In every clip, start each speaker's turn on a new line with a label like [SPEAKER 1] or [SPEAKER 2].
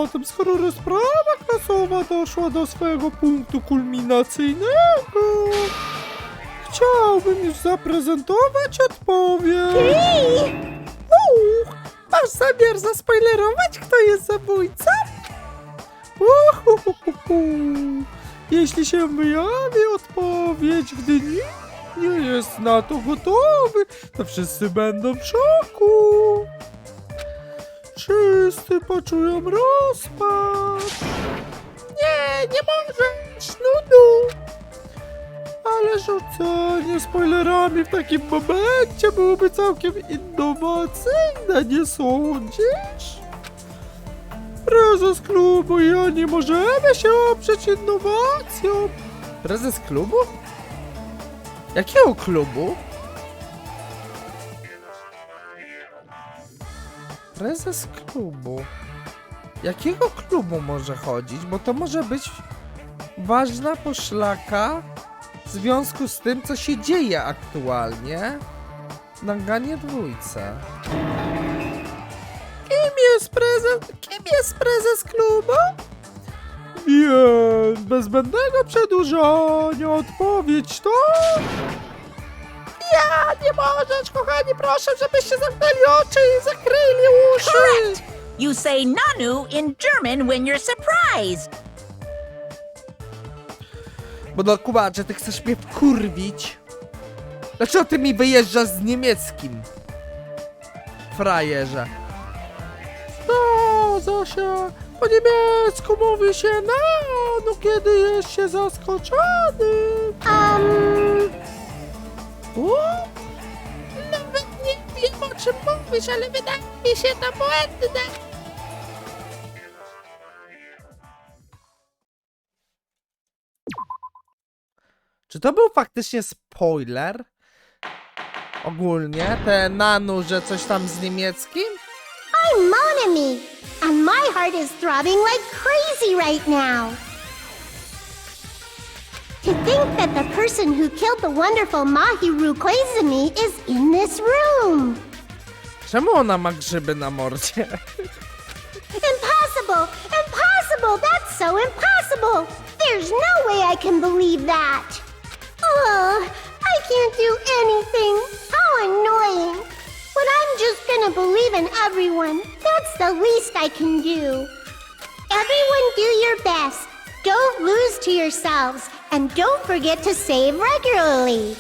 [SPEAKER 1] zatem skoro rozprawa klasowa doszła do swojego punktu kulminacyjnego, chciałbym już zaprezentować odpowiedź. Masz zamiar zaspoilerować, kto jest zabójcą? Jeśli się wyjawi odpowiedź, gdy nikt nie jest na to gotowy, to wszyscy będą w szoku. Wszyscy poczują rozpacz. Nie możesz, nudu. Ale rzucanie spoilerami w takim momencie byłoby całkiem innowacyjne, nie sądzisz? Prezes klubu i ja nie możemy się oprzeć innowacjom. Prezes klubu? Jakiego klubu? Prezes klubu. Jakiego klubu może chodzić? Bo to może być ważna poszlaka w związku z tym, co się dzieje aktualnie w Danganie dwójce. Kim jest prezes klubu? Więc bez zbędnego przedłużania odpowiedź to... Ja nie możesz, kochani, proszę, żebyście zamknęli oczy i zakryli uszy.
[SPEAKER 2] Correct! You say nanu in German when you're surprised.
[SPEAKER 1] Bo no kubacze, ty chcesz mnie wkurwić? Dlaczego ty mi wyjeżdżasz z niemieckim? Frajerze. No, Zosia, po niemiecku mówi się no, kiedy jest się zaskoczony. Nawet nie wiem, o czym mówisz, ale wydaje mi się to błędne. Czy to był faktycznie spoiler? Ogólnie, te nanu, że coś tam z niemieckim?
[SPEAKER 3] I'm Monami, and my heart is throbbing like crazy right now. To think that the person who killed the wonderful Mahiru Koizumi is in this room.
[SPEAKER 1] Czemu ona ma grzyby na mordzie?
[SPEAKER 3] Impossible! Impossible! That's so impossible! There's no way I can believe that! Ugh, I can't do anything! How annoying! But I'm just gonna believe in everyone. That's the least I can do. Everyone do your best. Don't lose to yourselves. And don't forget to save regularly.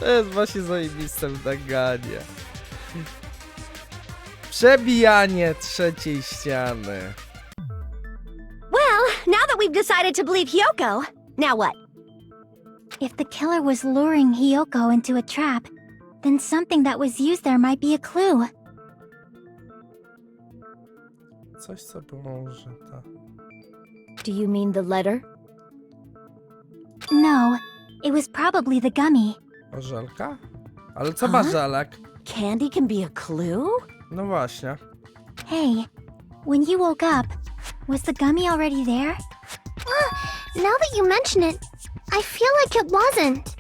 [SPEAKER 1] To jest właśnie zajebiste w Danganie. Przebijanie trzeciej ściany.
[SPEAKER 3] Well, now that we've decided to believe Hyoko, now what? If the killer was luring Hyoko into a trap, then something that was used there might be a clue.
[SPEAKER 1] Coś, co pomoże, ta.
[SPEAKER 2] Do you mean the letter?
[SPEAKER 3] No, it was probably the gummy.
[SPEAKER 1] Orzelka? Ale co ma żelek?
[SPEAKER 2] Candy can be a clue?
[SPEAKER 1] No właśnie.
[SPEAKER 3] Hey, when you woke up, was the gummy already there? Now that you mention it, I feel like it wasn't.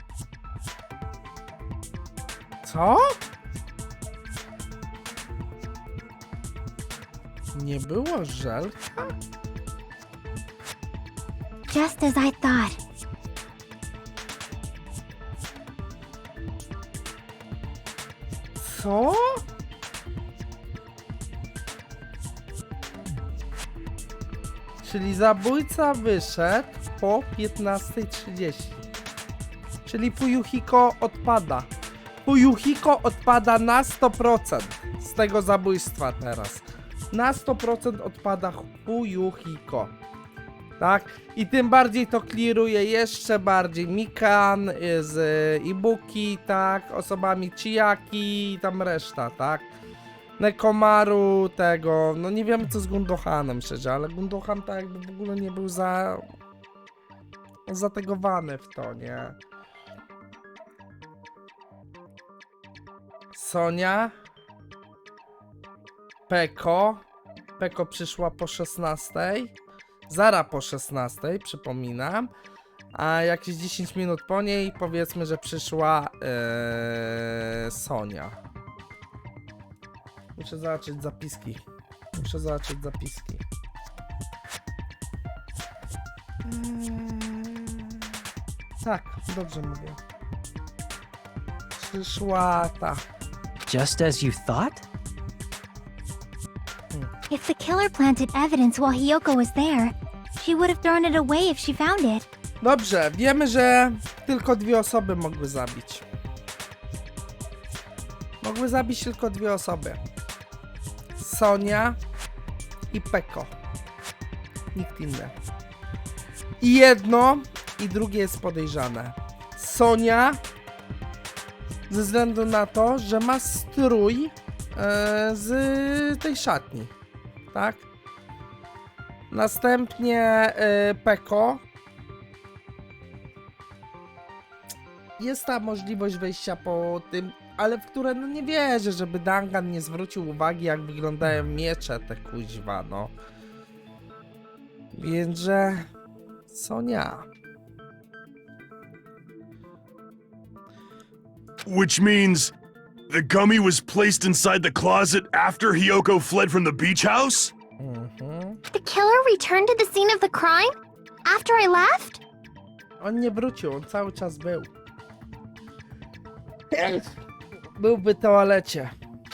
[SPEAKER 1] Co? Nie było żelka?
[SPEAKER 3] Just as I thought.
[SPEAKER 1] Co? Czyli zabójca wyszedł po 15:30. Czyli Fuyuhiko odpada. Fuyuhiko odpada na 100% z tego zabójstwa teraz. Na 100% odpada Fuyuhiko. Tak? I tym bardziej to kliruje jeszcze bardziej Mikan z Ibuki, tak? Osobami Chiaki i tam reszta, tak? Nekomaru, tego, no nie wiemy co z Gundohanem szczerze, ale Gundohan tak jakby w ogóle nie był zategowany w to, nie? Sonia, Peko przyszła po 16:00, Zara po 16:00, przypominam, a jakieś 10 minut po niej powiedzmy, że przyszła Sonia. Muszę zobaczyć zapiski. Muszę zobaczyć zapiski. Tak, dobrze mówię. Przyszła ta.
[SPEAKER 4] Just as you thought?
[SPEAKER 3] If the killer planted evidence while Hiyoko was there, she would have thrown it away if she found it.
[SPEAKER 1] Dobrze, wiemy, że tylko 2 osoby mogły zabić. Mogły zabić tylko 2 osoby. Sonia i Peko. Nikt inny. I jedno i drugie jest podejrzane. Sonia ze względu na to, że ma strój z tej szatni. Tak? Następnie Peko. Jest ta możliwość wejścia po tym, ale w które no nie wierzę, żeby Dangan nie zwrócił uwagi, jak wyglądają miecze te kuźwa, no. Więc że... Sonia.
[SPEAKER 5] Which means the gummy was placed inside the closet after Hiyoko fled from the beach house?
[SPEAKER 3] The killer returned to the scene of the crime? After I left?
[SPEAKER 1] On nie wrócił, on cały czas był. Był w toalecie.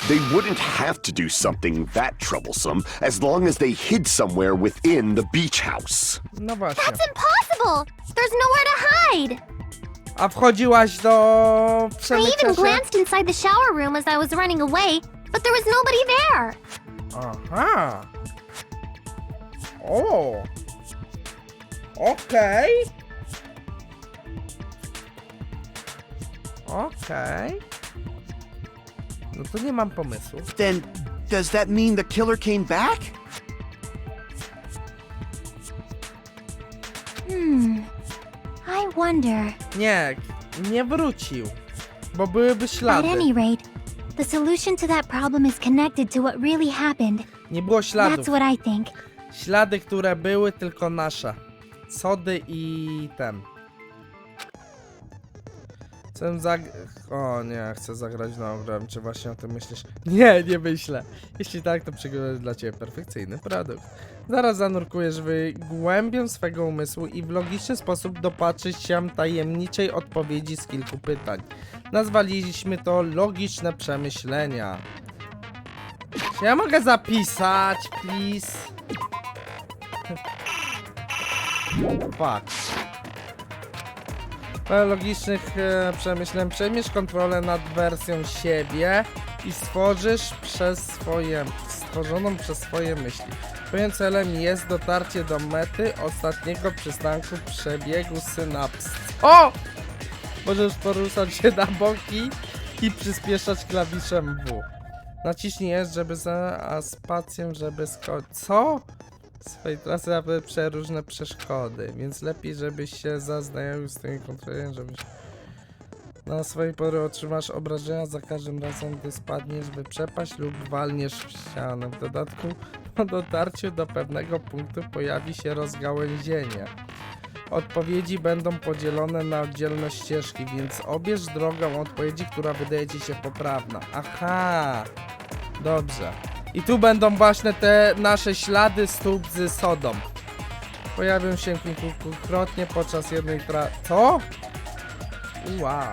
[SPEAKER 6] They wouldn't have to do something that troublesome as long as they hid somewhere within the beach house.
[SPEAKER 1] No właśnie.
[SPEAKER 3] That's impossible! There's nowhere to hide!
[SPEAKER 1] A wchodziłaś do
[SPEAKER 3] I even
[SPEAKER 1] przemyciarza?
[SPEAKER 3] glanced inside the shower room as I was running away, but there was nobody there!
[SPEAKER 1] Aha. O. Okej. Okej. No to nie mam pomysłu.
[SPEAKER 7] Then, does that mean the killer came back?
[SPEAKER 3] I wonder.
[SPEAKER 1] Nie wrócił. Bo byłyby
[SPEAKER 3] At
[SPEAKER 1] ślady.
[SPEAKER 3] any rate, the solution to that problem is connected to what really happened.
[SPEAKER 1] Nie było śladów.
[SPEAKER 3] That's what I think.
[SPEAKER 1] Ślady, które były, tylko nasze. Sody i ten. O nie, chcę zagrać na grę. Czy właśnie o tym myślisz? Nie myślę. Jeśli tak, to przygotuję dla ciebie perfekcyjny produkt. Zaraz zanurkujesz w głębię swego umysłu i w logiczny sposób dopatrzysz się tajemniczej odpowiedzi z kilku pytań. Nazwaliśmy to logiczne przemyślenia. Czy ja mogę zapisać, please? Fuck. Po logicznych przemyśleń przejmiesz kontrolę nad wersją siebie i stworzoną przez swoje myśli. Twoim celem jest dotarcie do mety ostatniego przystanku przebiegu synaps. O! Możesz poruszać się na boki i przyspieszać klawiszem W. Naciśnij S, a spacją, żeby skończyć. Co? Swojej trasy, aby przeróżne przeszkody, więc lepiej, żebyś się zaznajomił z tymi kontrolami, żebyś na swojej pory otrzymasz obrażenia za każdym razem, gdy spadniesz w przepaść lub walniesz w ścianę. W dodatku po dotarciu do pewnego punktu pojawi się rozgałęzienie. Odpowiedzi będą podzielone na oddzielne ścieżki, więc obierz drogę odpowiedzi, która wydaje ci się poprawna. Aha! Dobrze. I tu będą właśnie te nasze ślady stóp z sodą. Pojawią się kilkukrotnie podczas jednej Co? Wow.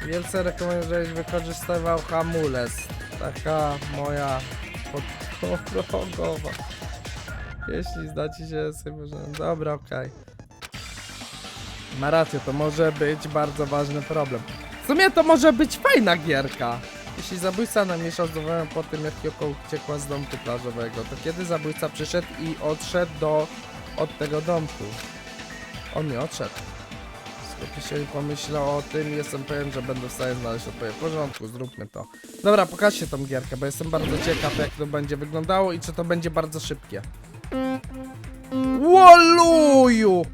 [SPEAKER 1] Wielce rekomenduję, żebyś wykorzystywał hamulec. Taka moja podprogowa. Jeśli zdacie się sobie, że... Dobra, okej. Ma rację, to może być bardzo ważny problem. W sumie to może być fajna gierka. Jeśli zabójca namieszał zdrowiem po tym, jak Hiyoko uciekła z domku plażowego, to kiedy zabójca przyszedł i odszedł od tego domku? On nie odszedł. Skoro się pomyślał o tym, jestem pewien, że będę w stanie znaleźć odpowiedź. W porządku, zróbmy to. Dobra, pokażcie tą gierkę, bo jestem bardzo ciekaw, jak to będzie wyglądało i czy to będzie bardzo szybkie. Oluju!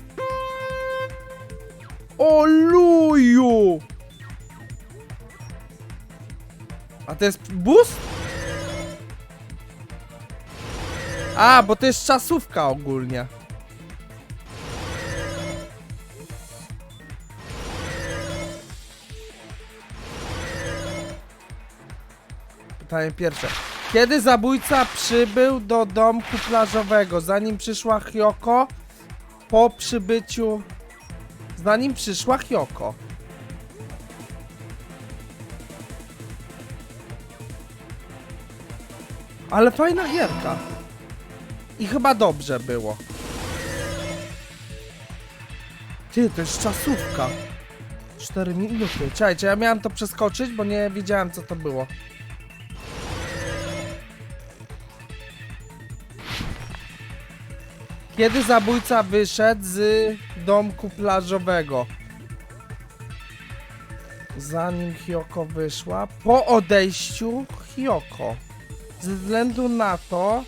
[SPEAKER 1] Oluju! A to jest boost? A, bo to jest czasówka ogólnie. Pytanie pierwsze. Kiedy zabójca przybył do domku plażowego, zanim przyszła Hyoko, po przybyciu... Zanim przyszła Hyoko. Ale fajna gierka. I chyba dobrze było. Ty, to jest czasówka. 4 minuty. Czekajcie, ja miałem to przeskoczyć, bo nie wiedziałem, co to było. Kiedy zabójca wyszedł z domku plażowego? Zanim Hyoko wyszła, po odejściu Hyoko. Ze względu na to,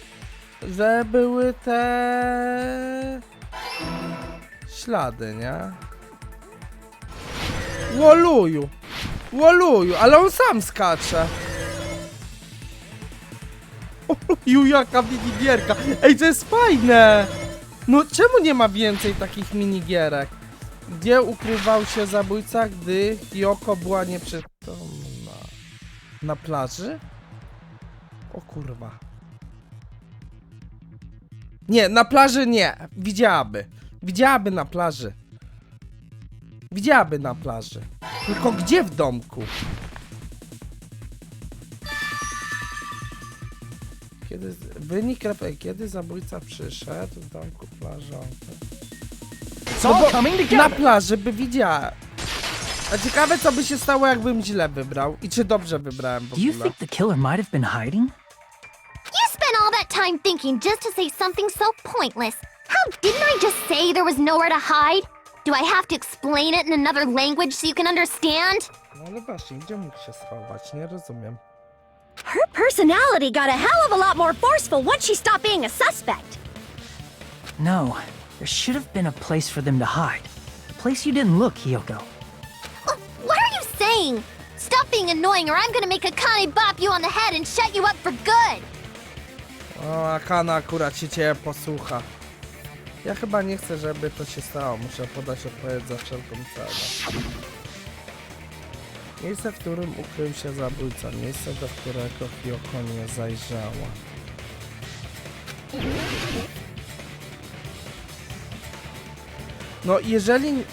[SPEAKER 1] że były te ślady, nie? Łoluju! Łoluju, ale on sam skacze. Oluju, jaka minigierka. Ej, to jest fajne! No czemu nie ma więcej takich minigierek? Gdzie ukrywał się zabójca, gdy Hyoko była nieprzytomna? Na plaży? O kurwa. Nie, na plaży nie. Widziałaby. Widziałaby na plaży. Widziałaby na plaży. Tylko gdzie w domku? Kiedy zabójca przyszedł w domku plażowym? No bo na plaży by widziała. A ciekawe, co by się stało, jakbym źle wybrał. I czy dobrze wybrałem w
[SPEAKER 4] Do you
[SPEAKER 1] ogóle.
[SPEAKER 4] think the killer might have been hiding?
[SPEAKER 3] You spent all that time thinking just to say something so pointless. How didn't I just say there was nowhere to hide? Do I have to explain it in another language so you can understand?
[SPEAKER 1] No ale właśnie, gdzie mógł się schować? Nie rozumiem.
[SPEAKER 2] Her personality got a hell of a lot more forceful once she stopped being a suspect.
[SPEAKER 4] No, there should have been a place for them to hide. A place you didn't look, Hyoko.
[SPEAKER 3] What are you saying? Stop being annoying or I'm gonna make Akane bop you on the head and shut you up for good!
[SPEAKER 1] O, Akana akurat się ciebie posłucha. Ja chyba nie chcę, żeby to się stało. Muszę podać odpowiedź za wszelką cenę. Miejsce, w którym ukrył się zabójca. Miejsce, do którego Hyoko nie zajrzała. No, jeżeli...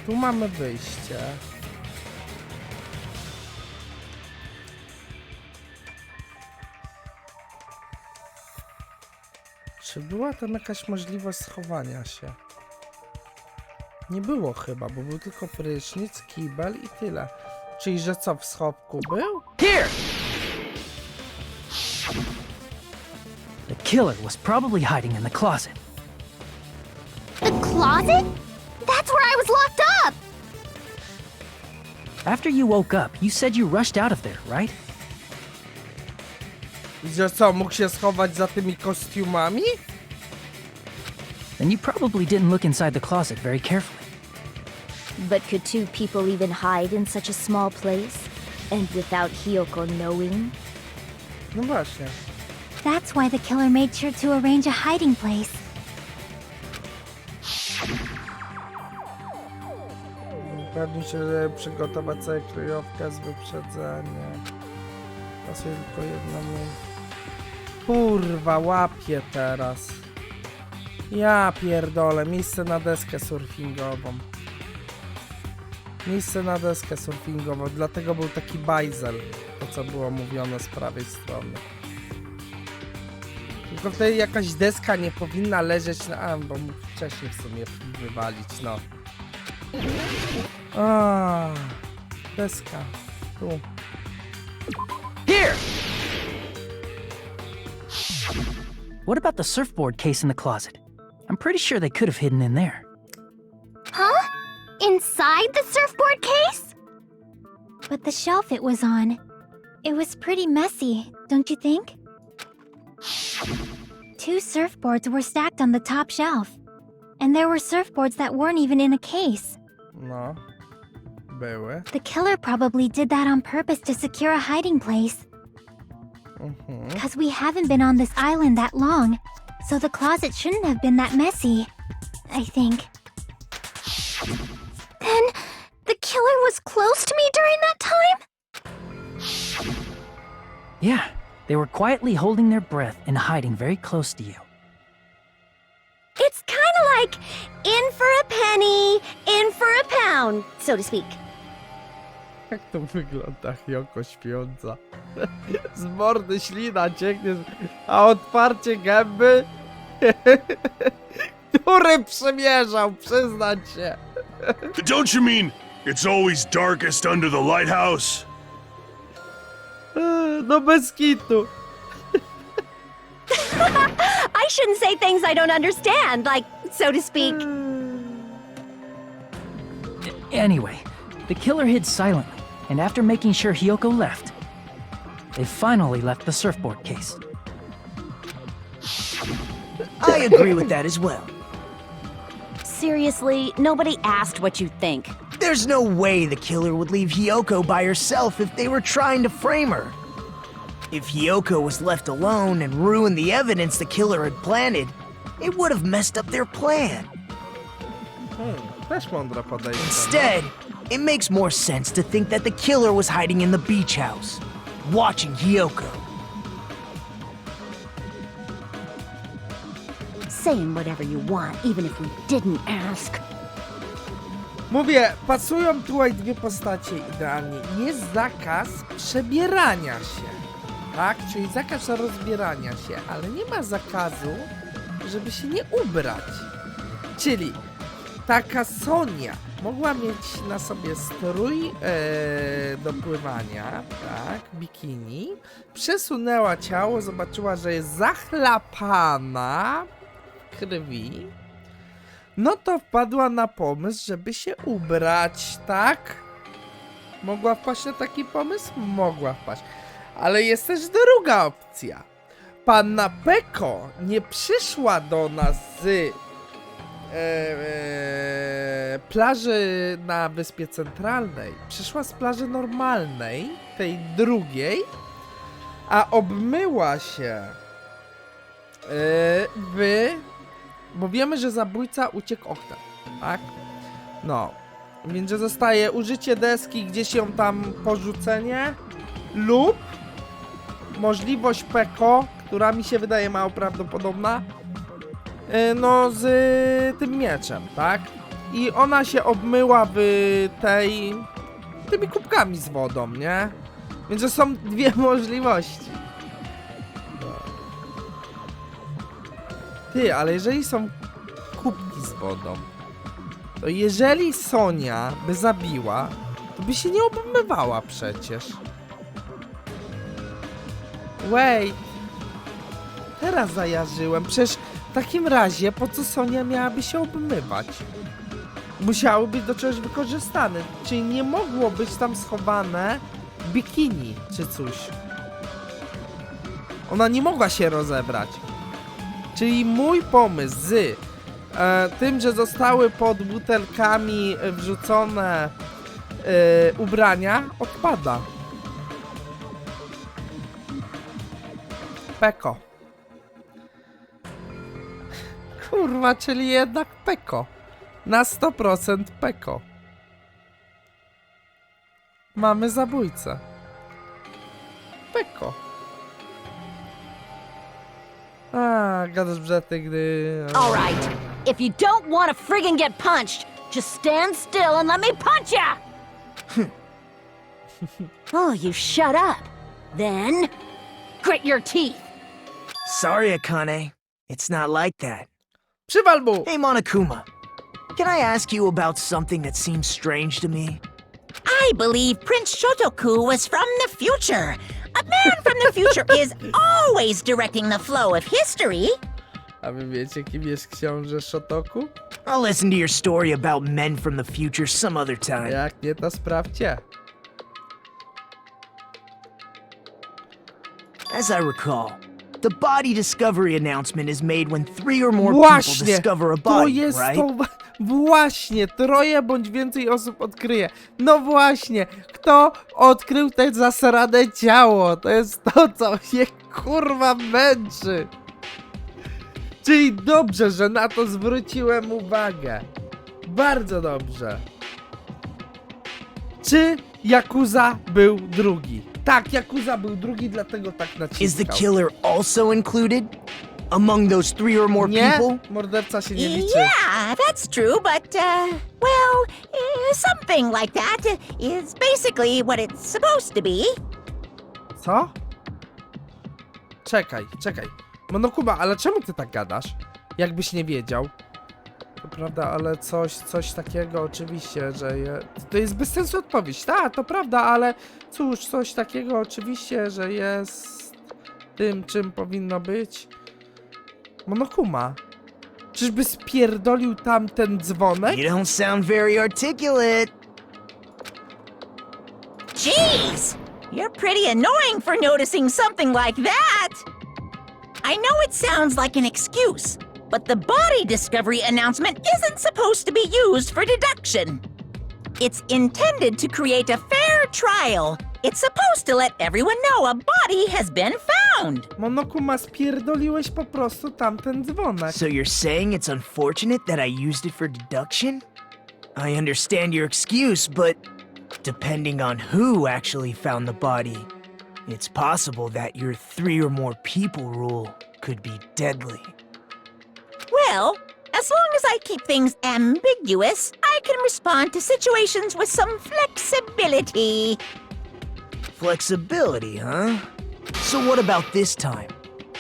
[SPEAKER 1] Tu mamy wyjście. Czy była tam jakaś możliwość schowania się? Nie było chyba, bo był tylko prysznic, kibel i tyle. Czyli, że co, w schowku był?
[SPEAKER 4] Here! The killer was probably hiding in the closet.
[SPEAKER 3] The closet? That's where I was locked up!
[SPEAKER 4] After you woke up, you said you rushed out of there, right?
[SPEAKER 1] Że co, mógł się schować za tymi kostiumami?
[SPEAKER 4] Then you probably didn't look inside the closet very carefully.
[SPEAKER 8] But could two people even hide in such a small place? And without Hyoko knowing?
[SPEAKER 1] No właśnie.
[SPEAKER 3] That's why the killer made sure to arrange a hiding place.
[SPEAKER 1] Pewnie się, że przygotować sobie kryjówkę z wyprzedzeniem. Pasuje tylko jedno miejsce. Kurwa, łapię teraz. Ja pierdolę, miejsce na deskę surfingową. Miejsce na deskę surfingową, dlatego był taki bajzel, to co było mówione z prawej strony. Tylko wtedy jakaś deska nie powinna leżeć na... A, bo mógł wcześniej w sumie wywalić, no. A, deska. Tu.
[SPEAKER 4] Here! What about the surfboard case in the closet? I'm pretty sure they could have hidden in there.
[SPEAKER 3] Huh? Inside the surfboard case? But the shelf it was on, it was pretty messy, don't you think? Two surfboards were stacked on the top shelf. And there were surfboards that weren't even in a case.
[SPEAKER 1] No. Były.
[SPEAKER 3] The killer probably did that on purpose to secure a hiding place. Because we haven't been on this island that long, so the closet shouldn't have been that messy, I think. Then, the killer was close to me during that time?
[SPEAKER 4] Yeah, They were quietly holding their breath and hiding very close to you.
[SPEAKER 2] It's kind of like in for a penny, in for a pound, so to speak.
[SPEAKER 1] Jak to wygląda, Hyoko śpiąca? Z mordy ślina cieknie, a otwarcie gęby? Który przemierzał, przyznać się.
[SPEAKER 5] Don't you mean it's always darkest under the lighthouse?
[SPEAKER 1] No bez kitu.
[SPEAKER 2] I shouldn't say things I don't understand, like, so to speak.
[SPEAKER 4] Anyway, the killer hid silently, and after making sure Hyoko left, they finally left the surfboard case.
[SPEAKER 7] I agree with that as well.
[SPEAKER 2] Seriously, nobody asked what you think.
[SPEAKER 7] There's no way the killer would leave Hyoko by herself if they were trying to frame her. If Hyoko was left alone and ruined the evidence the killer had planted, it would have messed up their plan.
[SPEAKER 1] Też mądre podejście.
[SPEAKER 7] Instead, it makes more sense to think that the killer was hiding in the beach house, watching Hyoko.
[SPEAKER 2] Saying whatever you want, even if we didn't ask.
[SPEAKER 1] Mówię, pasują tutaj dwie postacie idealnie. Jest zakaz przebierania się, tak? Czyli zakaz rozbierania się, ale nie ma zakazu, żeby się nie ubrać. Czyli taka Sonia mogła mieć na sobie strój do pływania, tak? Bikini. Przesunęła ciało, zobaczyła, że jest zachlapana w krwi. No to wpadła na pomysł, żeby się ubrać, tak? Mogła wpaść na taki pomysł? Mogła wpaść. Ale jest też druga opcja. Panna Peko nie przyszła do nas z plaży na Wyspie Centralnej. Przyszła z plaży normalnej, tej drugiej, a obmyła się bo wiemy, że zabójca uciekł oknem, tak? No, więc że zostaje użycie deski, gdzieś ją tam porzucenie lub możliwość Peko, która mi się wydaje mało prawdopodobna, no z tym mieczem, tak? I ona się obmyła w tymi kubkami z wodą, nie? Więc to są dwie możliwości. Ty, ale jeżeli są kubki z wodą, to jeżeli Sonia by zabiła, to by się nie obmywała przecież. Wait. Teraz zajarzyłem. Przecież w takim razie po co Sonia miałaby się obmywać? Musiały być do czegoś wykorzystane. Czyli nie mogło być tam schowane bikini czy coś. Ona nie mogła się rozebrać. Czyli mój pomysł z tym, że zostały pod butelkami wrzucone ubrania, odpada. Peko. Kurwa, czyli jednak Peko. Na 100% Peko. Mamy zabójcę. Peko. A, gadasz brzety, gdy...
[SPEAKER 2] All right, if you don't want to friggin' get punched, just stand still and let me punch ya! Oh, you shut up. Then, grit your teeth.
[SPEAKER 7] Sorry, Akane. It's not like that.
[SPEAKER 1] Przywal mu!
[SPEAKER 7] Hey, Monokuma. Can I ask you about something that seems strange to me?
[SPEAKER 9] I believe Prince Shotoku was from the future. A man from the future is always directing the flow of history.
[SPEAKER 1] A wy wiecie, kim jest książę Shotoku?
[SPEAKER 7] I'll listen to your story about men from the future some other time.
[SPEAKER 1] Jak nie, to sprawdźcie.
[SPEAKER 7] As I recall, the body discovery announcement is made when 3 or more people
[SPEAKER 1] Właśnie!
[SPEAKER 7] discover a
[SPEAKER 1] To
[SPEAKER 7] body,
[SPEAKER 1] jest
[SPEAKER 7] right?
[SPEAKER 1] to... Właśnie! 3 bądź więcej osób odkryje. No właśnie! Kto odkrył te zasrane ciało? To jest to, co mnie kurwa męczy. Czyli dobrze, że na to zwróciłem uwagę. Bardzo dobrze. Czy Yakuza był drugi? Tak, Yakuza był drugi, dlatego tak naciskał.
[SPEAKER 7] Is the killer also included? Among those 3 or more
[SPEAKER 1] Nie,
[SPEAKER 7] people?
[SPEAKER 1] morderca się nie liczy.
[SPEAKER 9] Yeah, that's true, but, well, something like that is basically what it's supposed to be.
[SPEAKER 1] Co? Czekaj. Monokuma, ale czemu ty tak gadasz? Jakbyś nie wiedział. To prawda, ale coś takiego oczywiście, że to jest bez sensu odpowiedź. Tak, to prawda, ale cóż, coś takiego oczywiście, że jest tym, czym powinno być. Monokuma. Czyżby spierdolił tamten dzwonek?
[SPEAKER 7] You don't sound very articulate.
[SPEAKER 9] Jeez! You're pretty annoying for noticing something like that! I know it sounds like an excuse, but the body discovery announcement isn't supposed to be used for deduction. It's intended to create a fair trial. It's supposed to let everyone know a body has been found.
[SPEAKER 1] Monokuma, spierdoliłeś po prostu tamten dzwonek.
[SPEAKER 7] So you're saying it's unfortunate that I used it for deduction? I understand your excuse, but depending on who actually found the body, it's possible that your 3 or more people rule could be deadly.
[SPEAKER 9] Well, as long as I keep things ambiguous, I can respond to situations with some flexibility.
[SPEAKER 7] Flexibility, huh? So what about this time?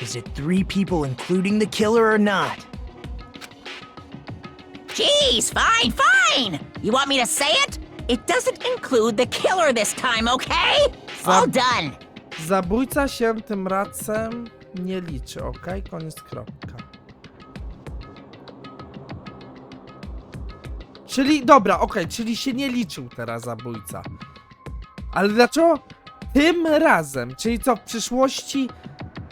[SPEAKER 7] Is it 3 people including the killer or not?
[SPEAKER 9] Jeez, fine! You want me to say it? It doesn't include the killer this time, okay? All done.
[SPEAKER 1] Zabójca się tym razem nie liczy, okej? Koniec, kropka. Czyli, dobra, okej, czyli się nie liczył teraz zabójca. Ale dlaczego tym razem? Czyli co, w przyszłości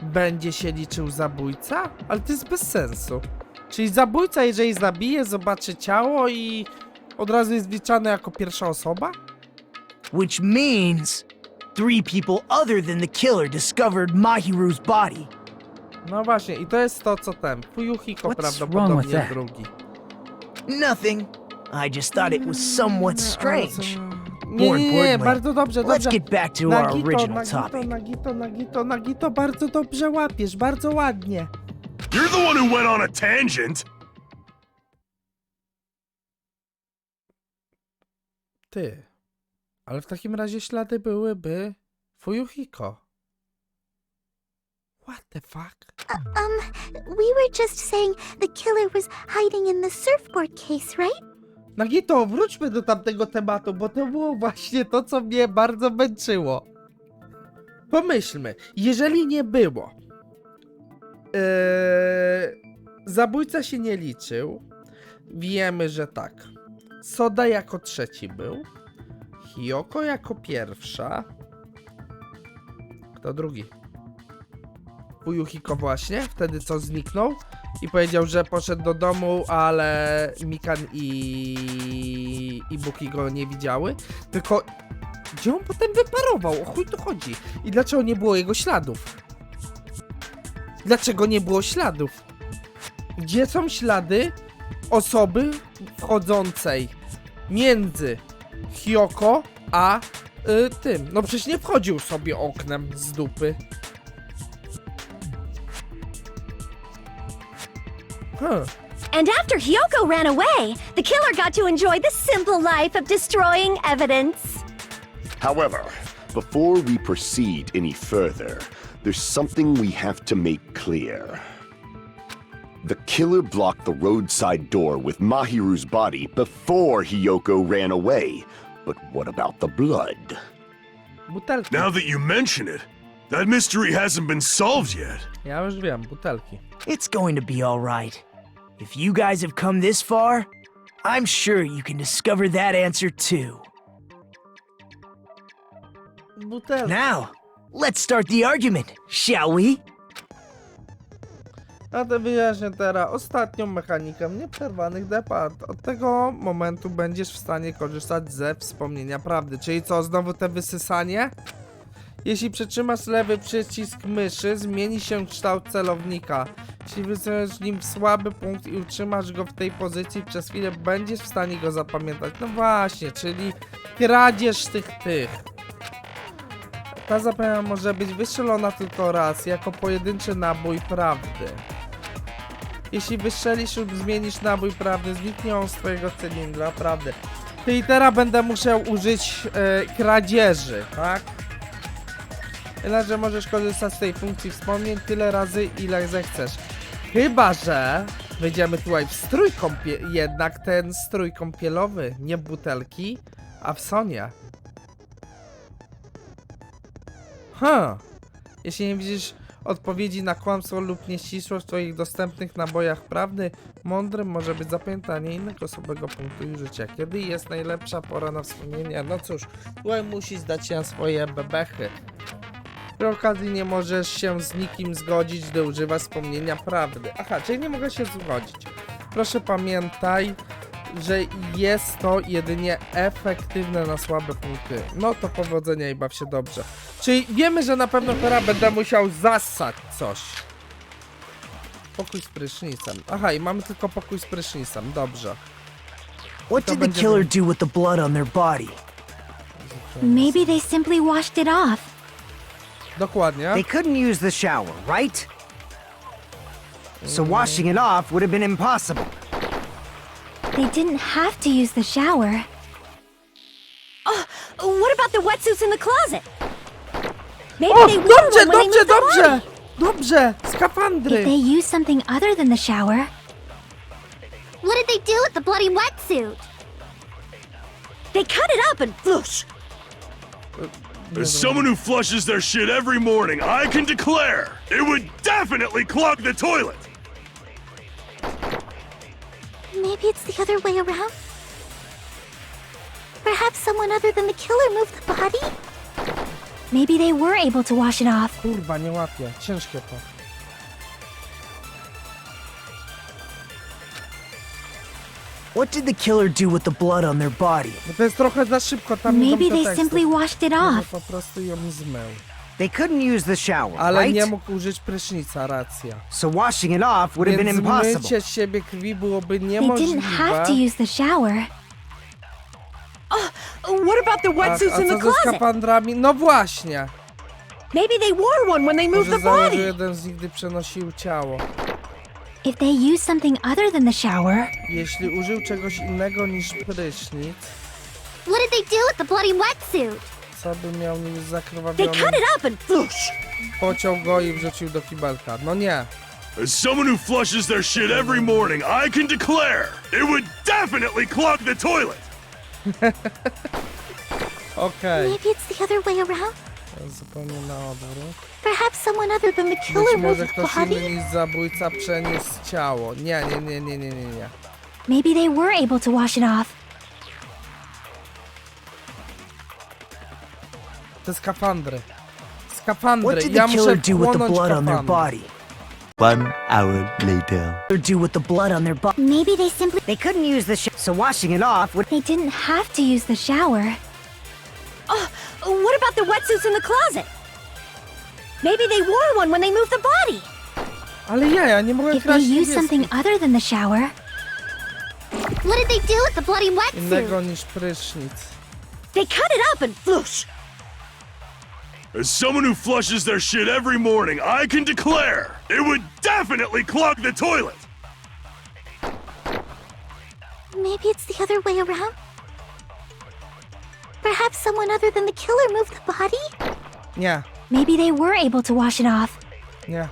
[SPEAKER 1] będzie się liczył zabójca? Ale to jest bez sensu. Czyli zabójca, jeżeli zabije, zobaczy ciało i od razu jest wliczany jako pierwsza osoba?
[SPEAKER 7] Which means 3 people other than the killer discovered Mahiru's body.
[SPEAKER 1] No właśnie, i to jest to, co ten Fuyuhiko
[SPEAKER 4] What's
[SPEAKER 1] prawdopodobnie
[SPEAKER 4] wrong with that?
[SPEAKER 1] drugi.
[SPEAKER 7] Nothing. I just thought it was somewhat strange.
[SPEAKER 1] Nie,
[SPEAKER 7] More importantly,
[SPEAKER 1] bardzo dobrze,
[SPEAKER 7] let's
[SPEAKER 1] dobrze.
[SPEAKER 7] get back to our original topic.
[SPEAKER 1] Nagito, bardzo dobrze łapiesz, bardzo ładnie.
[SPEAKER 5] You're the one who went on a tangent!
[SPEAKER 1] Ty. Ale w takim razie ślady byłyby Fuyuhiko. What the fuck?
[SPEAKER 3] We were just saying the killer was hiding in the surfboard case, right?
[SPEAKER 1] Nagito, wróćmy do tamtego tematu, bo to było właśnie to, co mnie bardzo męczyło. Pomyślmy, jeżeli nie było, zabójca się nie liczył, wiemy, że tak, Soda jako trzeci był, Hiyoko jako pierwsza, kto drugi? Fuyuhiko właśnie, wtedy co zniknął i powiedział, że poszedł do domu, ale Mikan i Buki go nie widziały, tylko gdzie on potem wyparował? O chuj tu chodzi? I dlaczego nie było jego śladów? Dlaczego nie było śladów? Gdzie są ślady osoby wchodzącej między Hiyoko a tym? No przecież nie wchodził sobie oknem z dupy.
[SPEAKER 2] And after Hiyoko ran away, the killer got to enjoy the simple life of destroying evidence.
[SPEAKER 6] However, before we proceed any further, there's something we have to make clear. The killer blocked the roadside door with Mahiru's body before Hiyoko ran away. But what about the blood?
[SPEAKER 1] Butelki.
[SPEAKER 5] Now that you mention it, that mystery hasn't been solved yet.
[SPEAKER 1] Ja już wiem, butelki.
[SPEAKER 7] It's going to be all right. If you guys have come this far, I'm sure you can discover that answer too.
[SPEAKER 1] Butelki.
[SPEAKER 7] Now, let's start the argument, shall we?
[SPEAKER 1] A to wyjaśnię teraz ostatnią mechanikę nieprzerwanych debat. Od tego momentu będziesz w stanie korzystać ze wspomnienia prawdy. Czyli co, znowu te wysysanie? Jeśli przytrzymasz lewy przycisk myszy, zmieni się kształt celownika. Jeśli wysunąć nim słaby punkt i utrzymasz go w tej pozycji przez chwilę, będziesz w stanie go zapamiętać. No właśnie, czyli kradzież tych. Ta zapewne może być wystrzelona tylko raz, jako pojedynczy nabój prawdy. Jeśli wystrzelisz lub zmienisz nabój prawdy, zniknie on z twojego cylindra prawdy. Czyli teraz będę musiał użyć kradzieży, tak? Tyle, że możesz korzystać z tej funkcji wspomnień tyle razy, ile zechcesz. Chyba że wejdziemy tutaj w strój jednak ten strój kąpielowy, nie butelki, a w sonie. Jeśli nie widzisz odpowiedzi na kłamstwo lub nieścisłość w twoich dostępnych nabojach prawdy, mądrym może być zapamiętanie innego osobowego punktu życia. Kiedy jest najlepsza pora na wspomnienia? No cóż, tutaj musisz zdać się na swoje bebechy. Przy okazji nie możesz się z nikim zgodzić, gdy używasz wspomnienia prawdy. Aha, czyli nie mogę się zgodzić. Proszę pamiętaj, że jest to jedynie efektywne na słabe punkty. No to powodzenia i baw się dobrze. Czyli wiemy, że na pewno teraz będę musiał zassać coś. Pokój z prysznicem. Aha, i mamy tylko pokój z prysznicem. Dobrze.
[SPEAKER 7] What did the killer do with the blood on their body?
[SPEAKER 2] Maybe they simply washed it off.
[SPEAKER 1] Dokładnie.
[SPEAKER 10] They couldn't use the shower, right? So washing it off would have been impossible.
[SPEAKER 2] They didn't have to use the shower. Oh, what about the wetsuits in the closet? Maybe
[SPEAKER 1] O,
[SPEAKER 2] they wore
[SPEAKER 1] dobrze,
[SPEAKER 2] one when they
[SPEAKER 1] dobrze,
[SPEAKER 2] moved the
[SPEAKER 1] dobrze! Dobrze, skafandry!
[SPEAKER 2] If they used something other than the shower.
[SPEAKER 3] What did they do with the bloody wetsuit?
[SPEAKER 2] They cut it up and whoosh.
[SPEAKER 5] As someone who flushes their shit every morning, I can declare it would definitely clog the toilet!
[SPEAKER 3] Maybe it's the other way around? Perhaps someone other than the killer moved the body?
[SPEAKER 2] Maybe they were able to wash it off.
[SPEAKER 1] Kurwa, nie łapię. Ciężkie to.
[SPEAKER 7] What did the killer do with the blood on their body?
[SPEAKER 1] Bo to jest trochę za szybko, tam idą
[SPEAKER 2] Maybe
[SPEAKER 1] te
[SPEAKER 2] they
[SPEAKER 1] teksty.
[SPEAKER 2] simply washed it
[SPEAKER 1] Może
[SPEAKER 2] off.
[SPEAKER 1] po prostu ją zmył.
[SPEAKER 10] They couldn't use the shower,
[SPEAKER 1] Ale
[SPEAKER 10] right?
[SPEAKER 1] nie mógł użyć prysznica, racja.
[SPEAKER 10] So washing it off would have been
[SPEAKER 1] Więc
[SPEAKER 10] impossible.
[SPEAKER 1] mycie z siebie krwi byłoby
[SPEAKER 2] They
[SPEAKER 1] niemożliwe.
[SPEAKER 2] didn't have to use the shower. Oh, what about the
[SPEAKER 1] A
[SPEAKER 2] wetsuits in the
[SPEAKER 1] co ze
[SPEAKER 2] closet?
[SPEAKER 1] skafandrami? No właśnie.
[SPEAKER 2] Maybe they wore one when they moved
[SPEAKER 1] Może
[SPEAKER 2] the
[SPEAKER 1] założył
[SPEAKER 2] body.
[SPEAKER 1] jeden z nich, gdy przenosił ciało.
[SPEAKER 2] If they used something other than the shower.
[SPEAKER 1] Jeśli użył czegoś innego niż prysznic,
[SPEAKER 3] What did they do with the bloody wetsuit?
[SPEAKER 1] co by miał niż
[SPEAKER 2] They
[SPEAKER 1] zakrwawiony,
[SPEAKER 2] cut it up and whoosh.
[SPEAKER 1] pociął go i wrzucił do kibelka. No nie.
[SPEAKER 5] As someone who flushes their shit every morning, I can declare it would definitely clog the toilet!
[SPEAKER 1] Okej.
[SPEAKER 3] Maybe it's the other way around?
[SPEAKER 1] Zupełnie na odwrót.
[SPEAKER 3] Perhaps someone other than the
[SPEAKER 1] Być
[SPEAKER 3] killer
[SPEAKER 1] może
[SPEAKER 3] moved the
[SPEAKER 1] ktoś
[SPEAKER 3] body?
[SPEAKER 1] inny niż zabójca przeniósł ciało. Nie.
[SPEAKER 2] Maybe they were able to wash it off.
[SPEAKER 1] Te skafandry.
[SPEAKER 7] What
[SPEAKER 1] Skafandry.
[SPEAKER 7] did
[SPEAKER 1] Ja
[SPEAKER 7] the
[SPEAKER 1] muszę
[SPEAKER 7] killer do with the
[SPEAKER 1] wchłonąć
[SPEAKER 7] blood on their
[SPEAKER 1] skafandry.
[SPEAKER 7] body?
[SPEAKER 11] 1 hour later.
[SPEAKER 7] Do with the blood on their body?
[SPEAKER 2] Maybe they simply.
[SPEAKER 10] They couldn't use the shower, so washing it off would...
[SPEAKER 2] They didn't have to use the shower. Oh, what about the wetsuits in the closet? Maybe they wore one when they moved the body.
[SPEAKER 1] Ale ja nie mogę
[SPEAKER 2] If they
[SPEAKER 1] kraść
[SPEAKER 2] used
[SPEAKER 1] niebieskich.
[SPEAKER 2] something other than the shower.
[SPEAKER 3] What did they do with the bloody wetsuit?
[SPEAKER 1] Innego niż prysznic.
[SPEAKER 2] They cut it up and whoosh.
[SPEAKER 5] As someone who flushes their shit every morning, I can declare it would definitely clog the toilet!
[SPEAKER 3] Maybe it's the other way around? Perhaps someone other than the killer moved the body?
[SPEAKER 1] Nie.
[SPEAKER 2] Maybe they were able to wash it off.
[SPEAKER 1] Nie.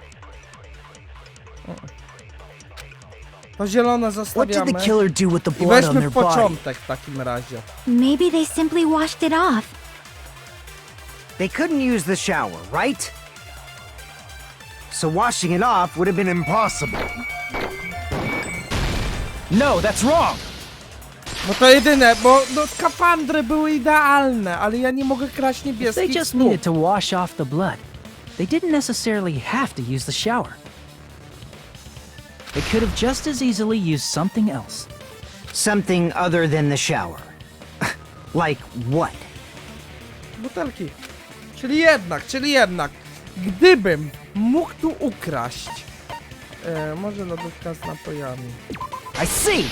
[SPEAKER 1] To zielone
[SPEAKER 7] What did
[SPEAKER 1] zostawiamy.
[SPEAKER 7] the killer do with the
[SPEAKER 1] I
[SPEAKER 7] blood on
[SPEAKER 1] weźmy
[SPEAKER 7] their
[SPEAKER 1] w
[SPEAKER 7] body?
[SPEAKER 1] początek w takim razie.
[SPEAKER 2] Maybe they simply washed it off.
[SPEAKER 10] They couldn't use the shower, right? So washing it off would have been impossible.
[SPEAKER 7] No, that's wrong.
[SPEAKER 1] No to jedyne, bo no, skafandry były idealne, ale ja nie mogę kraść
[SPEAKER 4] If they
[SPEAKER 1] niebieskich
[SPEAKER 4] just
[SPEAKER 1] snów.
[SPEAKER 4] needed to wash off the blood, they didn't necessarily have to use the shower. They could have just as easily used something else.
[SPEAKER 10] Something other than the shower. Like what?
[SPEAKER 1] Butelki. Czyli jednak, gdybym mógł tu ukraść, może lodówka z napojami.
[SPEAKER 10] I see!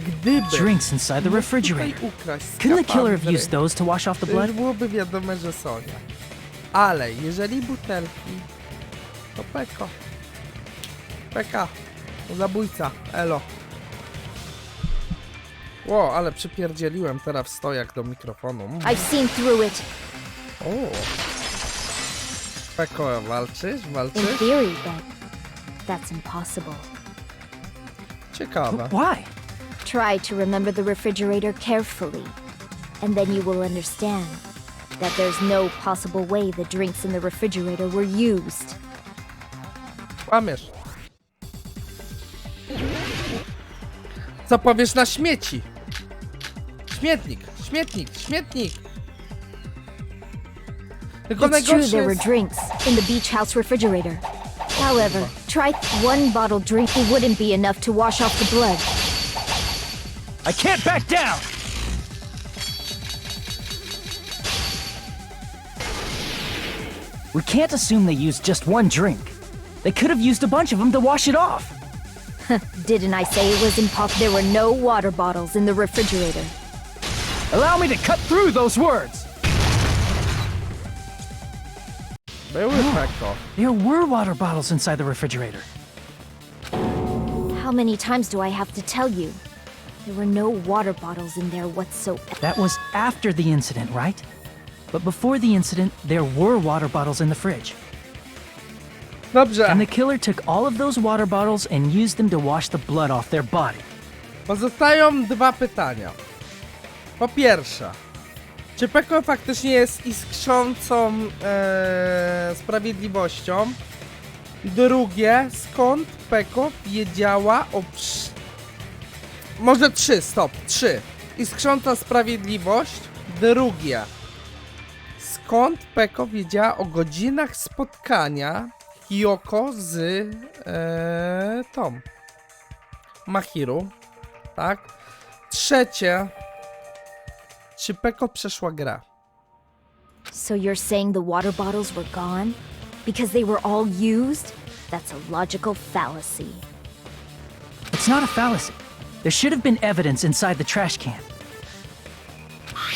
[SPEAKER 1] Gdyby
[SPEAKER 4] Drinks inside the refrigerator.
[SPEAKER 1] tutaj ukraść
[SPEAKER 4] Couldn't the killer have
[SPEAKER 1] skafandry,
[SPEAKER 4] used those to wash off the
[SPEAKER 1] to już
[SPEAKER 4] blood?
[SPEAKER 1] byłoby wiadome, że Sonia. Ale jeżeli butelki, to Peko. Peka. Zabójca. Elo. Ło, ale przypierdzieliłem teraz w stojak do mikrofonu.
[SPEAKER 8] I've seen through it.
[SPEAKER 1] O. Peko, walczysz?
[SPEAKER 8] In
[SPEAKER 1] Walczysz?
[SPEAKER 8] theory, but that's impossible.
[SPEAKER 1] Ciekawe.
[SPEAKER 4] Why?
[SPEAKER 8] Try to remember the refrigerator carefully, and then you will understand that there's no possible way the drinks in the refrigerator were used.
[SPEAKER 1] Kłamiesz. Co powiesz na śmieci? Śmietnik, śmietnik, śmietnik. Tylko
[SPEAKER 8] It's true
[SPEAKER 1] najgorsze
[SPEAKER 8] there were
[SPEAKER 1] jest...
[SPEAKER 8] drinks in the beach house refrigerator. However, try one bottle drink wouldn't be enough to wash off the blood.
[SPEAKER 4] I can't back down! We can't assume they used just one drink. They could have used a bunch of them to wash it off.
[SPEAKER 8] Didn't I say it was impossible? There were no water bottles in the refrigerator.
[SPEAKER 4] Allow me to cut through those words.
[SPEAKER 1] Były Peko.
[SPEAKER 4] There were water bottles inside the refrigerator.
[SPEAKER 8] How many times do I have to tell you? There were no water bottles in there whatsoever.
[SPEAKER 4] That was after the incident, right? But before the incident, there were water bottles in the fridge.
[SPEAKER 1] Dobrze.
[SPEAKER 4] And the killer took all of those water bottles and used them to wash the blood off their body.
[SPEAKER 1] Pozostają dwa pytania. Po pierwsze, czy Peko faktycznie jest iskrzącą sprawiedliwością? Drugie, skąd Peko wiedziała o... Może trzy. Iskrząca sprawiedliwość. Drugie, skąd Peko wiedziała o godzinach spotkania Hiyoko z tą Mahiru, tak? Trzecie, czy Peko przeszła grę?
[SPEAKER 8] So you're saying the water bottles were gone? Because they were all used? That's a logical fallacy.
[SPEAKER 4] It's not a fallacy. There should have been evidence inside the trash can.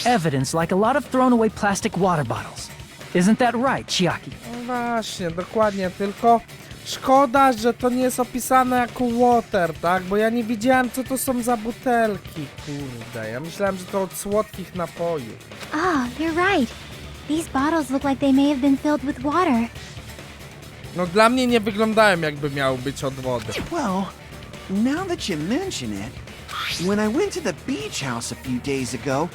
[SPEAKER 4] Evidence like a lot of thrown away plastic water bottles. Isn't that right, Chiaki?
[SPEAKER 1] No właśnie, dokładnie, tylko szkoda, że to nie jest opisane jako water, tak? Bo ja nie wiedziałem, co to są za butelki, kurde. Ja myślałem, że to od słodkich napojów.
[SPEAKER 2] Ah, you're right. These bottles look like they may have been filled with water.
[SPEAKER 1] No dla mnie nie wyglądają, jakby miały być od wody.
[SPEAKER 12] Well, now that you mention it, when I went to the beach house a few days ago,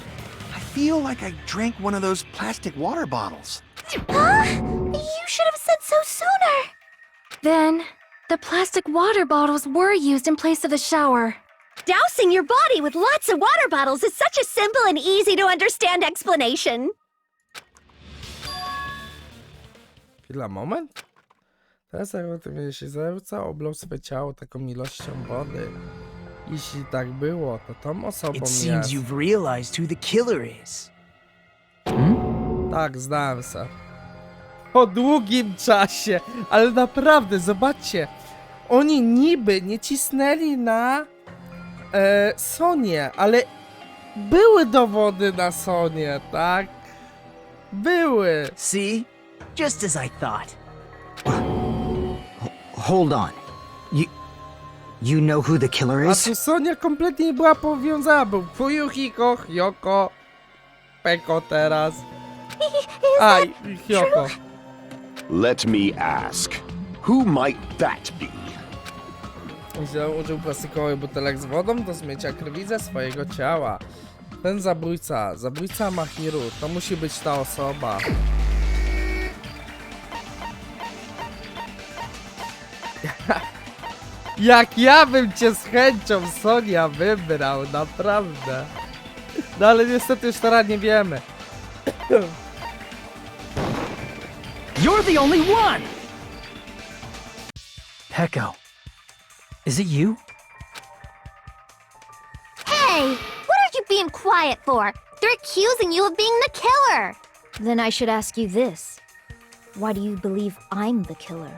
[SPEAKER 12] I feel like I drank one of those plastic water bottles.
[SPEAKER 2] You should have said so sooner. Then, the plastic water bottles were used in place of the shower.
[SPEAKER 3] Dousing your body with lots of water bottles is such a simple and easy to understand explanation.
[SPEAKER 1] Chwila, moment. Teraz jak o tym jeśli zająca oblał swoje ciało taką ilością wody. Jeśli tak było, to tą osobą
[SPEAKER 7] It seems
[SPEAKER 1] jest...
[SPEAKER 7] you've realized who the killer is.
[SPEAKER 1] Tak, znałem se. Po długim czasie, ale naprawdę, zobaczcie. Oni niby nie cisnęli na Sonię, ale były dowody na Sonię, tak? Były.
[SPEAKER 7] See? Just as I thought.
[SPEAKER 10] Hold on. You know who the killer
[SPEAKER 1] A
[SPEAKER 10] is?
[SPEAKER 1] tu Sonia kompletnie nie była powiązana. Był Fuyuhiko, Hyoko, Peko teraz. Aj, Hyoko.
[SPEAKER 6] Let me ask, who might that be?
[SPEAKER 1] Użył plastikowych butelek z wodą do zmycia krwi ze swojego ciała. Ten zabójca Mahiru, to musi być ta osoba. Jak ja bym cię z chęcią, Sonia, wybrał, naprawdę. No ale niestety już teraz nie wiemy.
[SPEAKER 4] You're the only one! Peko, is it you?
[SPEAKER 2] Hey, what are you being quiet for? They're accusing you of being the killer.
[SPEAKER 8] Then I should ask you this. Why do you believe I'm the killer?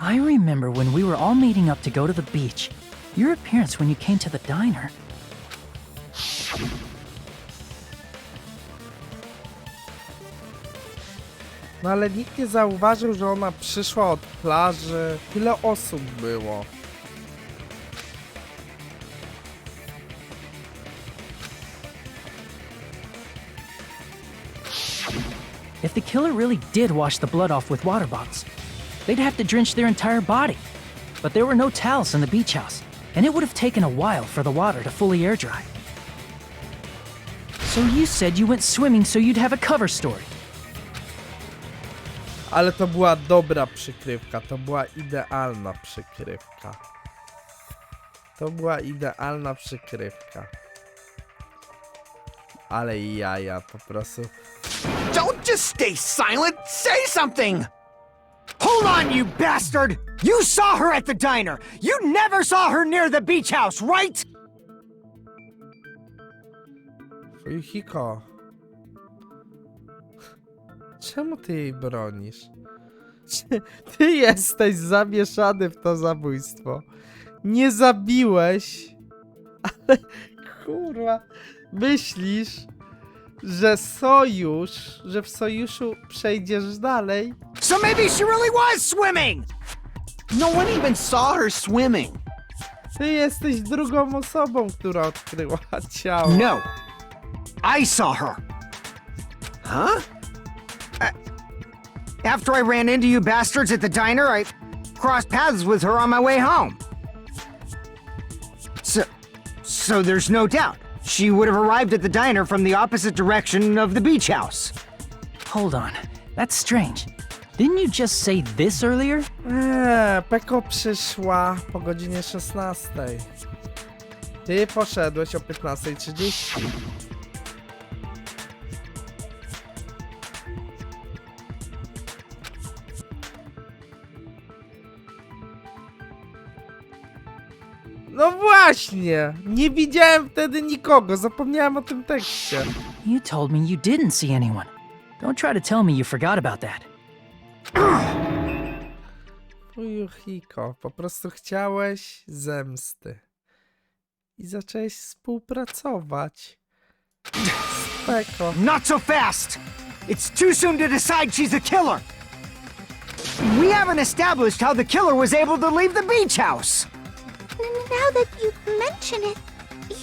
[SPEAKER 4] I remember when we were all meeting up to go to the beach, Your appearance when you came to the diner.
[SPEAKER 1] No ale nikt nie zauważył, że ona przyszła od plaży. Tyle osób było.
[SPEAKER 4] If the killer really did wash the blood off with water bottles, they'd have to drench their entire body. But there were no towels in the beach house, and it would have taken a while for the water to fully air dry. So you said you went swimming so you'd have a cover story.
[SPEAKER 1] Ale to była dobra przykrywka, to była idealna przykrywka. To była idealna przykrywka. Ale jaja, po prostu.
[SPEAKER 7] Don't just stay silent! Say something! Hold on, you bastard! You saw her at the diner! You never saw her near the beach house, right?
[SPEAKER 1] Fuyuhiko. Czemu ty jej bronisz? Ty jesteś zamieszany w to zabójstwo. Nie zabiłeś, ale kurwa, myślisz, że że w sojuszu przejdziesz dalej?
[SPEAKER 7] So maybe she really was swimming!
[SPEAKER 12] No one even saw her swimming.
[SPEAKER 1] Ty jesteś drugą osobą, która odkryła ciało.
[SPEAKER 7] No. I saw her.
[SPEAKER 12] Huh?
[SPEAKER 10] After I ran into you bastards at the diner, I crossed paths with her on my way home. So there's no doubt. She would have arrived at the diner from the opposite direction of the beach house.
[SPEAKER 4] Hold on, that's strange. Didn't you just say this earlier?
[SPEAKER 1] Peko przyszła po godzinie 16. Ty poszedłeś o 15:30. No właśnie! Nie widziałem wtedy nikogo, zapomniałem o tym tekście.
[SPEAKER 4] You told me you didn't see anyone. Don't try to tell me you forgot about that.
[SPEAKER 1] Fuyuhiko, po prostu chciałeś zemsty. I zacząłeś współpracować z Peko.
[SPEAKER 10] Not so fast! It's too soon to decide she's a killer! We haven't established how the killer was able to leave the beach house!
[SPEAKER 3] Now that you mention it,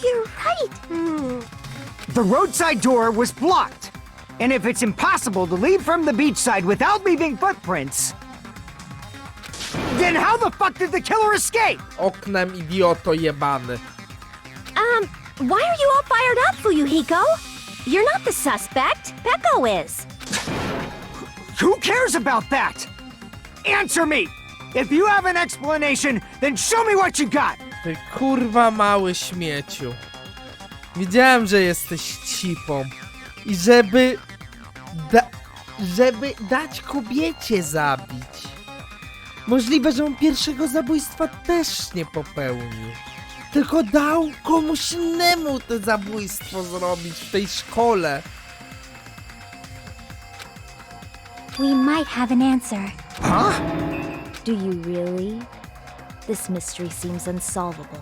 [SPEAKER 3] you're right.
[SPEAKER 10] The roadside door was blocked. And if it's impossible to leave from the beachside without leaving footprints, then how the fuck did the killer escape?
[SPEAKER 1] Oknem, idioto jebany.
[SPEAKER 2] Why are you all fired up, Fuyuhiko? You're not the suspect. Peko is.
[SPEAKER 10] Who cares about that? Answer me! If you have an explanation, then show me what you got!
[SPEAKER 1] Ty kurwa mały śmieciu. Wiedziałem, że jesteś cipą. I żeby dać kobiecie zabić. Możliwe, że on pierwszego zabójstwa też nie popełnił. Tylko dał komuś innemu to zabójstwo zrobić w tej szkole.
[SPEAKER 2] We might have an answer.
[SPEAKER 10] Huh?
[SPEAKER 8] Do you really? This mystery seems unsolvable.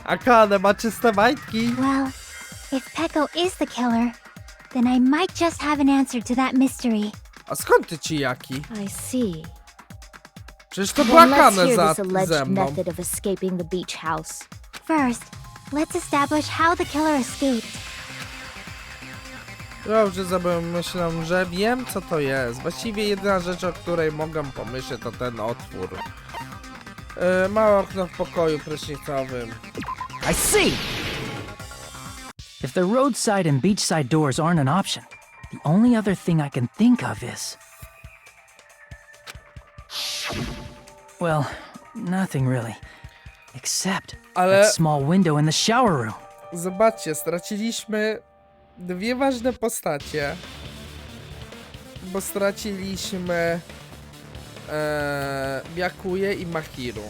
[SPEAKER 1] Akane ma czyste majtki.
[SPEAKER 2] Well, if Peko is the killer, then I might just have an answer to that mystery.
[SPEAKER 1] A skąd ty Chiyaki?
[SPEAKER 8] I see.
[SPEAKER 1] Przecież to była
[SPEAKER 8] Then let's
[SPEAKER 1] Akane
[SPEAKER 8] hear
[SPEAKER 1] ze
[SPEAKER 8] this alleged
[SPEAKER 1] mną.
[SPEAKER 8] method of escaping the beach house.
[SPEAKER 2] First, let's establish how the killer escaped.
[SPEAKER 1] Dobrze, myślę, że wiem co to jest. Właściwie jedyna rzecz, o której mogę pomyśleć, to ten otwór. Małe okno w pokoju prysznicowym.
[SPEAKER 10] I see!
[SPEAKER 4] If the roadside and beachside doors aren't an option, the only other thing I can think of is... Well, nothing really. Except that small window in the shower room.
[SPEAKER 1] Zobaczcie, straciliśmy dwie ważne postacie. Bo straciliśmy Byakuję i Mahiru.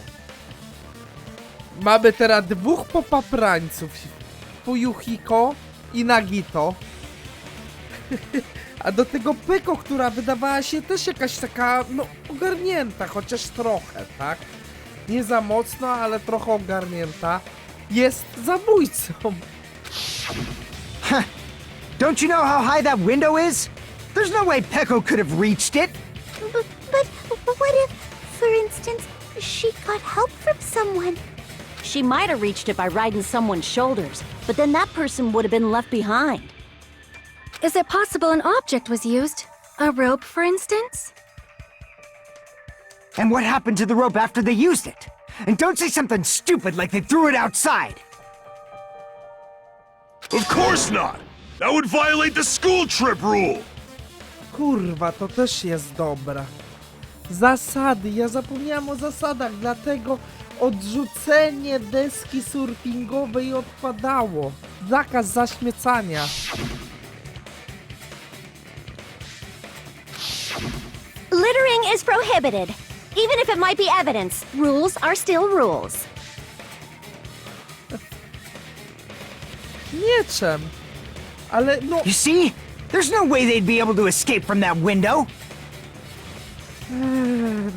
[SPEAKER 1] Mamy teraz dwóch popaprańców. Fuyuhiko i Nagito. A do tego Peko, która wydawała się też jakaś taka, no, ogarnięta, chociaż trochę, tak? nie za mocno, ale trochę ogarnięta, jest zabójcą.
[SPEAKER 10] Huh. Don't you know how high that window is? There's no way Peko could have reached it.
[SPEAKER 3] But what if, for instance, she got help from someone?
[SPEAKER 2] She might have reached it by riding someone's shoulders, but then that person would have been left behind.
[SPEAKER 8] Is it possible an object was used? A rope, for instance?
[SPEAKER 10] And what happened to the rope after they used it? And don't say something stupid like they threw it outside.
[SPEAKER 5] Of course not! That would violate the school trip rule!
[SPEAKER 1] Kurwa, to też jest dobre. Zasady, ja zapomniałem o zasadach, dlatego odrzucenie deski surfingowej odpadało. Zakaz zaśmiecania.
[SPEAKER 2] Littering is prohibited. Even if it might be evidence, rules are still rules.
[SPEAKER 1] Mieczem. Ale no...
[SPEAKER 10] You see? There's no way they'd be able to escape from that window.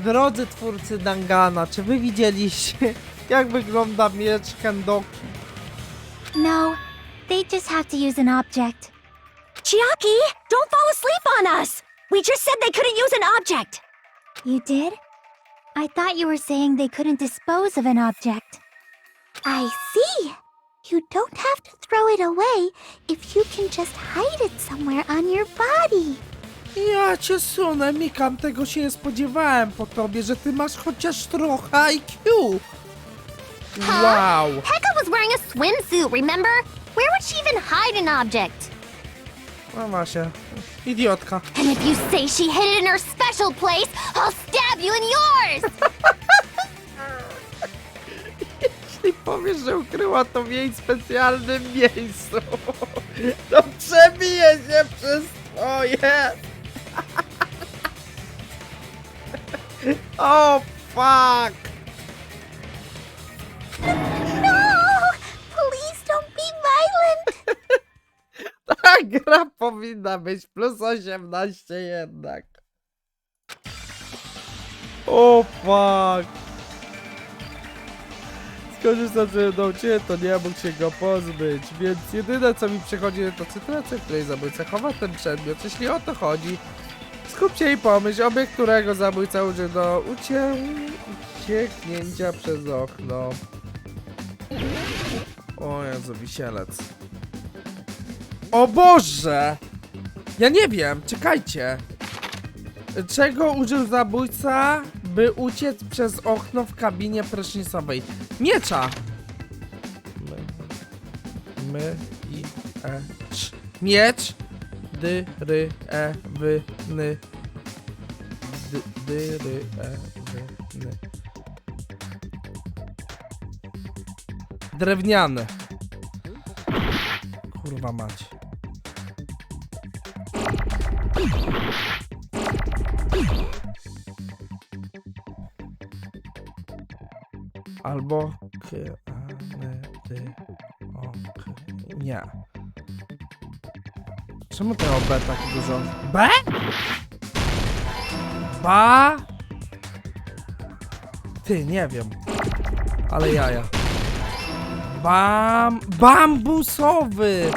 [SPEAKER 1] Drodzy twórcy Dangana, czy wy widzieliście, jak wygląda miecz Kendoki?
[SPEAKER 2] No, they just have to use an object. Chiaki, don't fall asleep on us! We just said they couldn't use an object!
[SPEAKER 3] You did? I thought you were saying they couldn't dispose of an object. I see. You don't have to throw it away if you can just hide it somewhere on your body.
[SPEAKER 1] Ja cię sunę, Mikam, tego się nie spodziewałem po tobie, że ty masz chociaż trochę IQ. Wow.
[SPEAKER 3] Pekka was wearing a swimsuit, remember? Where would she even hide an object?
[SPEAKER 1] No właśnie, idiotka.
[SPEAKER 3] And if you say she hid it in her special place, I'll stab you in yours!
[SPEAKER 1] Jeśli powiesz, że ukryła to w jej specjalnym miejscu, to przebije się przez twoje. Oh, fuck!
[SPEAKER 3] No! Please don't be violent!
[SPEAKER 1] Ta gra powinna być plus 18 jednak. O, fuck! Skorzystam, że nauczyłem, to nie mógł się go pozbyć, więc jedyne co mi przychodzi to sytuacja, w której zabójca chowa ten przedmiot. Jeśli o to chodzi, skup się i pomyśl, obiekt którego zabójca użył do ucieknięcia przez okno. O Jezu, wisielec. O Boże! Ja nie wiem, czekajcie. Czego użył zabójca, by uciec przez okno w kabinie prysznicowej? Miecza! Miecz. Drewniany. Kurwa mać. Albo nie. Czemu to OB tak dużo? B? Ba? Ty, nie wiem. Ale jaja. Bambusowy!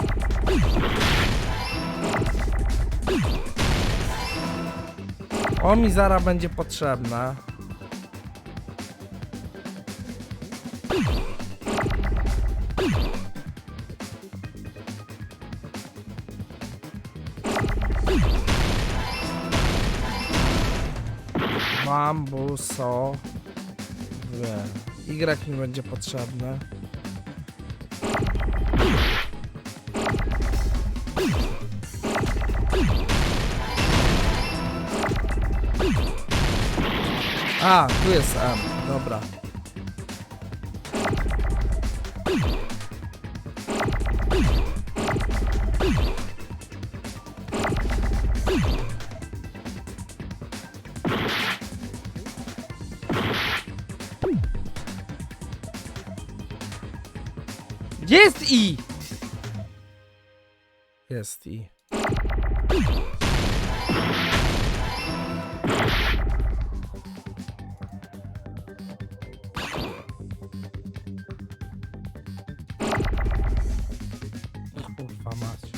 [SPEAKER 1] O, mi zaraz będzie potrzebna. Bambusowy. Y mi będzie potrzebne. A, tu jest M, dobra. Gdzie jest I? Jest I. mać.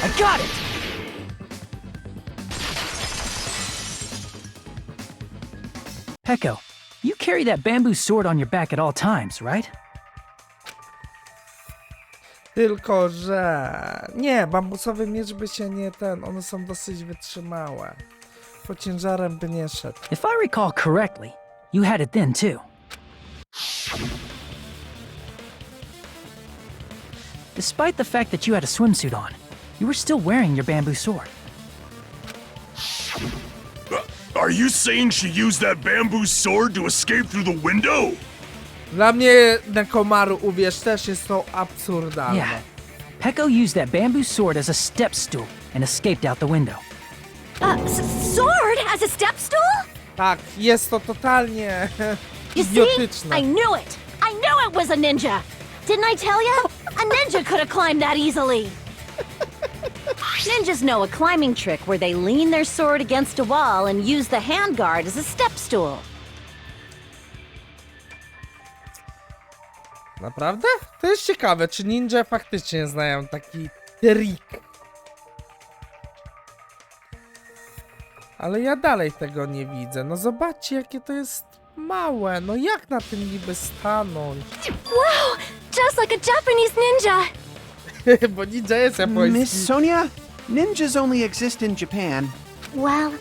[SPEAKER 7] I got it!
[SPEAKER 4] Pecco, you carry that bamboo sword on your back at all times, right?
[SPEAKER 1] Tylko, że... Nie, bambusowy miecz by się nie one są dosyć wytrzymałe. Po ciężarem by nie szedł.
[SPEAKER 4] If I recall correctly, you had it then too. Despite the fact that you had a swimsuit on, you were still wearing your bamboo sword.
[SPEAKER 5] Are you saying she used that bamboo sword to escape through the window?
[SPEAKER 1] Dla mnie, Nekomaru, uwierz, też jest to absurdalne.
[SPEAKER 4] Yeah. Pecco used that bamboo sword as a step stool and escaped out the window.
[SPEAKER 2] Sword as a step stool?
[SPEAKER 1] Tak, jest to totalnie
[SPEAKER 2] You see?
[SPEAKER 1] idiotyczne.
[SPEAKER 2] I knew it! I knew it was a ninja! Didn't I tell you? A ninja could have climbed that easily! Ninjas know a climbing trick where they lean their sword against a wall and use the handguard as a step stool.
[SPEAKER 1] Naprawdę? To jest ciekawe, czy ninja faktycznie znają taki trik. Ale ja dalej tego nie widzę. No zobaczcie, jakie to jest małe. No jak na tym niby stanąć?
[SPEAKER 2] Wow! Just like a Japanese ninja!
[SPEAKER 1] Bo ninja jest japoński.
[SPEAKER 12] Miss Sonia, ninjas only exist in Japan.
[SPEAKER 3] Well,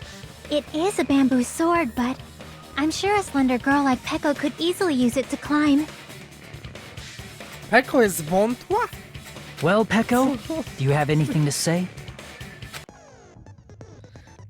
[SPEAKER 3] it is a bamboo sword, but I'm sure a slender girl like Pecco could easily use it to climb.
[SPEAKER 1] Pecco jest wątła?
[SPEAKER 4] Well, Pecco, do you have anything to say?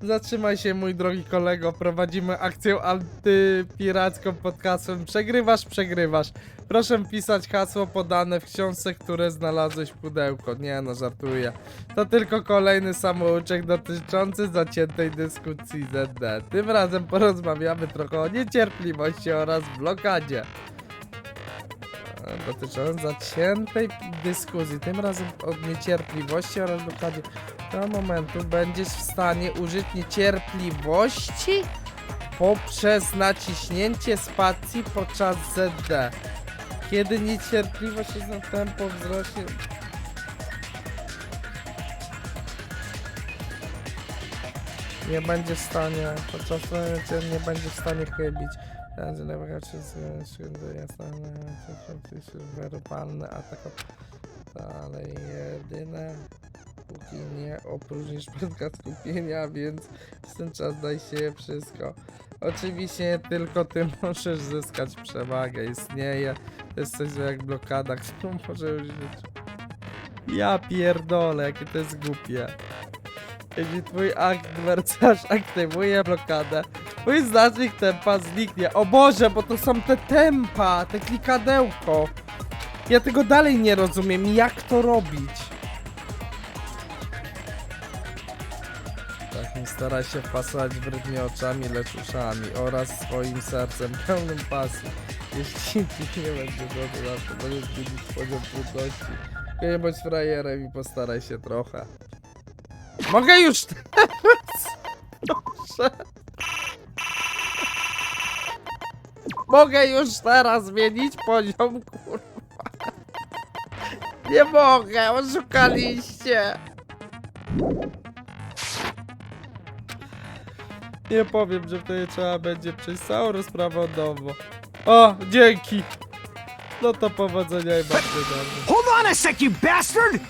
[SPEAKER 1] Zatrzymaj się, mój drogi kolego. Prowadzimy akcję antypiracką pod hasłem Przegrywasz, przegrywasz. Proszę pisać hasło podane w książce, które znalazłeś w pudełko. Nie no, żartuję. To tylko kolejny samouczek dotyczący zaciętej dyskusji ZD. Tym razem porozmawiamy trochę o niecierpliwości oraz blokadzie. Dotyczący zaciętej dyskusji. Tym razem o niecierpliwości oraz blokadzie. Do momentu będziesz w stanie użyć niecierpliwości poprzez naciśnięcie spacji podczas ZD. Kiedy niecierpliwość jest na tempo wzrośnie... Nie będzie w stanie, podczas nie będzie w stanie chybić. Werbalny atak dalej jedyne póki nie opróżnisz pętka skupienia, więc w ten czas daj się wszystko. Oczywiście tylko ty możesz zyskać przewagę, istnieje, to jest coś jak blokada, którą może użyć. Ja pierdolę, jakie to jest głupie. Jeśli twój adwersarz aktywuje blokadę, twój znacznik tempa zniknie. O Boże, bo to są te tempa, te klikadełko. Ja tego dalej nie rozumiem, jak to robić. Tak, nie staraj się wpasować wrednie oczami, lecz uszami oraz swoim sercem pełnym pasji. Jeśli ci nie będzie dobrze, to możesz zbudzić poziom trudności. Nie bądź frajerem i postaraj się trochę. Mogę już teraz? Proszę. Mogę już teraz zmienić poziom, kurwa. Nie mogę, oszukaliście. Nie powiem, że wtedy trzeba będzie przejść całą rozprawę od nowo. O, dzięki. No to powodzenia i bardzo dobrze.
[SPEAKER 10] Hold on a sec, you bastard!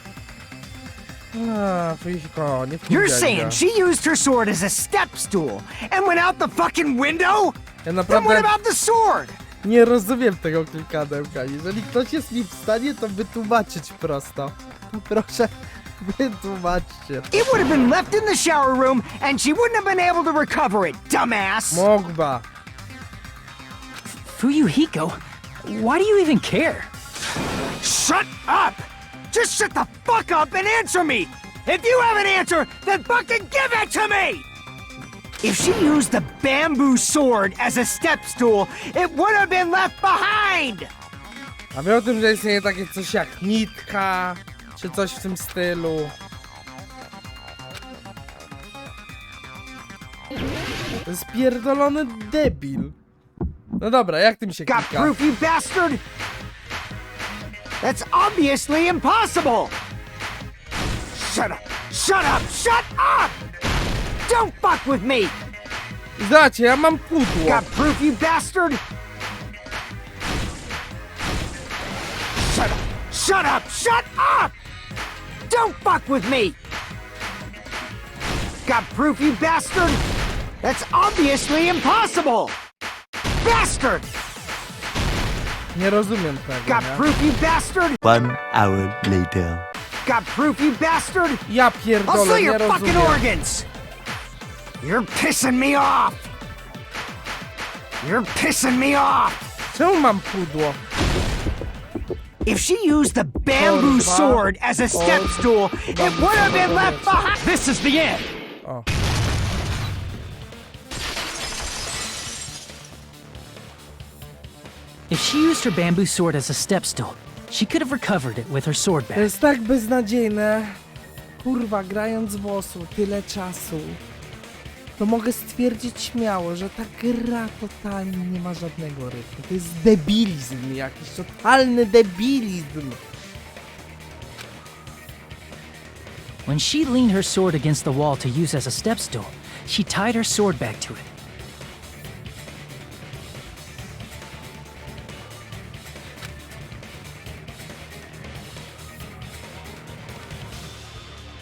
[SPEAKER 1] Fiko, nie
[SPEAKER 10] You're saying she used her sword as a step stool and went out the fucking window?
[SPEAKER 1] Ja
[SPEAKER 10] Then
[SPEAKER 1] naprawdę
[SPEAKER 10] what about the sword?
[SPEAKER 1] nie rozumiem tego klikadełka. Jeżeli ktoś jest mi w stanie to wytłumaczyć prosto, to proszę wytłumaczcie.
[SPEAKER 10] It would have been left in the shower room and she wouldn't have been able to recover it, dumbass!
[SPEAKER 1] Mogła.
[SPEAKER 4] Fuyuhiko, why do you even care?
[SPEAKER 10] Shut up! Just shut the fuck up and answer me! If you have an answer, then fucking give it to me! If she used the bamboo sword as a step stool, it would have been left behind!
[SPEAKER 1] A wie o tym, że istnieje takie coś jak nitka, czy coś w tym stylu. To jest pierdolony debil. No dobra, jak tym się
[SPEAKER 10] Got
[SPEAKER 1] klika?
[SPEAKER 10] proof, you bastard? That's obviously impossible! Shut up! Shut up! Shut up! Don't fuck with me!
[SPEAKER 1] Zobaczcie, ja mam pudło.
[SPEAKER 10] Got proof, you bastard? Shut up! Shut up! Shut up! Don't fuck with me! Got proof, you bastard? That's obviously impossible! Bastard!
[SPEAKER 1] Nie rozumiem tego,
[SPEAKER 10] Got
[SPEAKER 1] nie?
[SPEAKER 10] proof, you bastard?
[SPEAKER 11] 1 hour later.
[SPEAKER 10] Got proof, you bastard?
[SPEAKER 1] Ja
[SPEAKER 10] I'll
[SPEAKER 1] pierdolę,
[SPEAKER 10] sell
[SPEAKER 1] nie
[SPEAKER 10] your fucking
[SPEAKER 1] rozumiem.
[SPEAKER 10] organs! You're pissing me off! You're pissing me off!
[SPEAKER 1] Czemu mam pudło?
[SPEAKER 10] If she used the bamboo
[SPEAKER 1] Kurwa.
[SPEAKER 10] sword as a step stool, it would have been left behind! This is the end!
[SPEAKER 1] O.
[SPEAKER 4] If she used her bamboo sword as a step stool, she could have recovered it with her sword
[SPEAKER 1] To
[SPEAKER 4] bag.
[SPEAKER 1] jest tak beznadziejne. Kurwa, grając w osu tyle czasu, to mogę stwierdzić śmiało, że ta gra totalnie nie ma żadnego rytmu. To jest debilizm jakiś, totalny debilizm.
[SPEAKER 4] When she leaned her sword against the wall to use as a step stool, she tied her sword bag to it.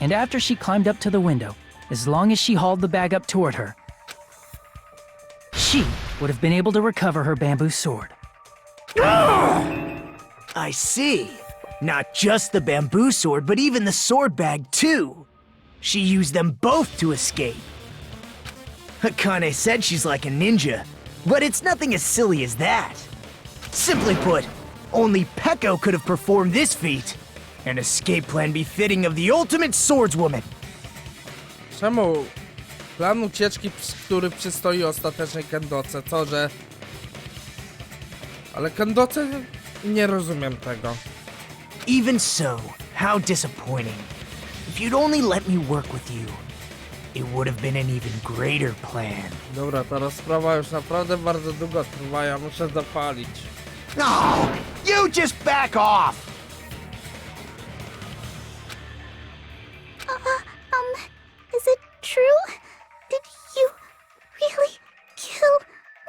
[SPEAKER 4] And after she climbed up to the window, as long as she hauled the bag up toward her, she would have been able to recover her bamboo sword.
[SPEAKER 7] I see. Not just the bamboo sword, but even the sword bag, too. She used them both to escape. Akane said she's like a ninja, but it's nothing as silly as that. Simply put, only Peko could have performed this feat. An escape plan befitting of the ultimate swordswoman.
[SPEAKER 1] Czemu plan ucieczki, który przystoi ostatecznej Kendoce? Co, że... Ale Kendoce... Nie rozumiem tego.
[SPEAKER 7] Even so, how disappointing. If you'd only let me work with you, it would have been an even greater plan.
[SPEAKER 1] Dobra, ta rozprawa już naprawdę bardzo długo trwa, ja muszę zapalić.
[SPEAKER 12] No, you just back off!
[SPEAKER 3] Is it true? Did you really kill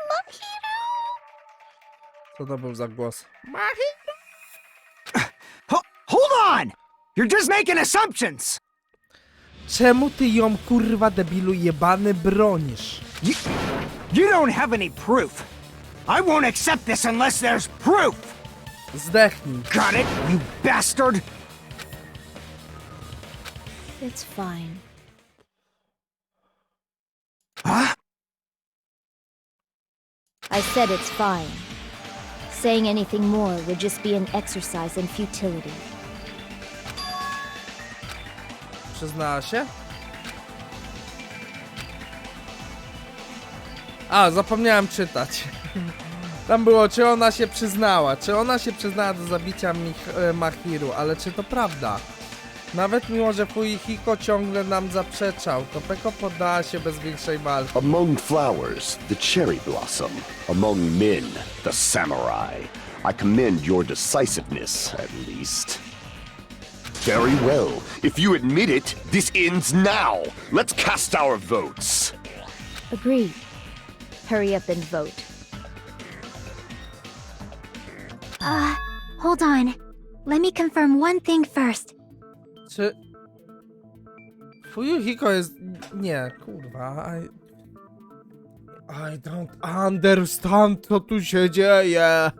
[SPEAKER 3] Mahiru?
[SPEAKER 1] Co to był za głos?
[SPEAKER 10] Hold on! You're just making assumptions!
[SPEAKER 1] Czemu ty ją, kurwa debilu jebany, bronisz?
[SPEAKER 10] You don't have any proof. I won't accept this unless there's proof!
[SPEAKER 1] Zdechnij.
[SPEAKER 10] Got it, you bastard?
[SPEAKER 8] It's fine.
[SPEAKER 10] Huh?
[SPEAKER 8] I said it's fine. Saying anything more would just be an exercise in futility.
[SPEAKER 1] Przyznała się? A, zapomniałem czytać. Tam było, czy ona się przyznała. Czy ona się przyznała do zabicia Mahiru, ale czy to prawda? Nawet mimo, że Fuyuhiko ciągle nam zaprzeczał, to Peko poddała się bez większej walki.
[SPEAKER 6] Among flowers, the cherry blossom. Among men, the samurai. I commend your decisiveness, at least. Very well. If you admit it, this ends now. Let's cast our votes.
[SPEAKER 8] Agreed. Hurry up and vote.
[SPEAKER 2] Hold on. Let me confirm one thing first.
[SPEAKER 1] Czy... Fuyuhiko jest... Nie, kurwa... I don't understand, co tu się dzieje.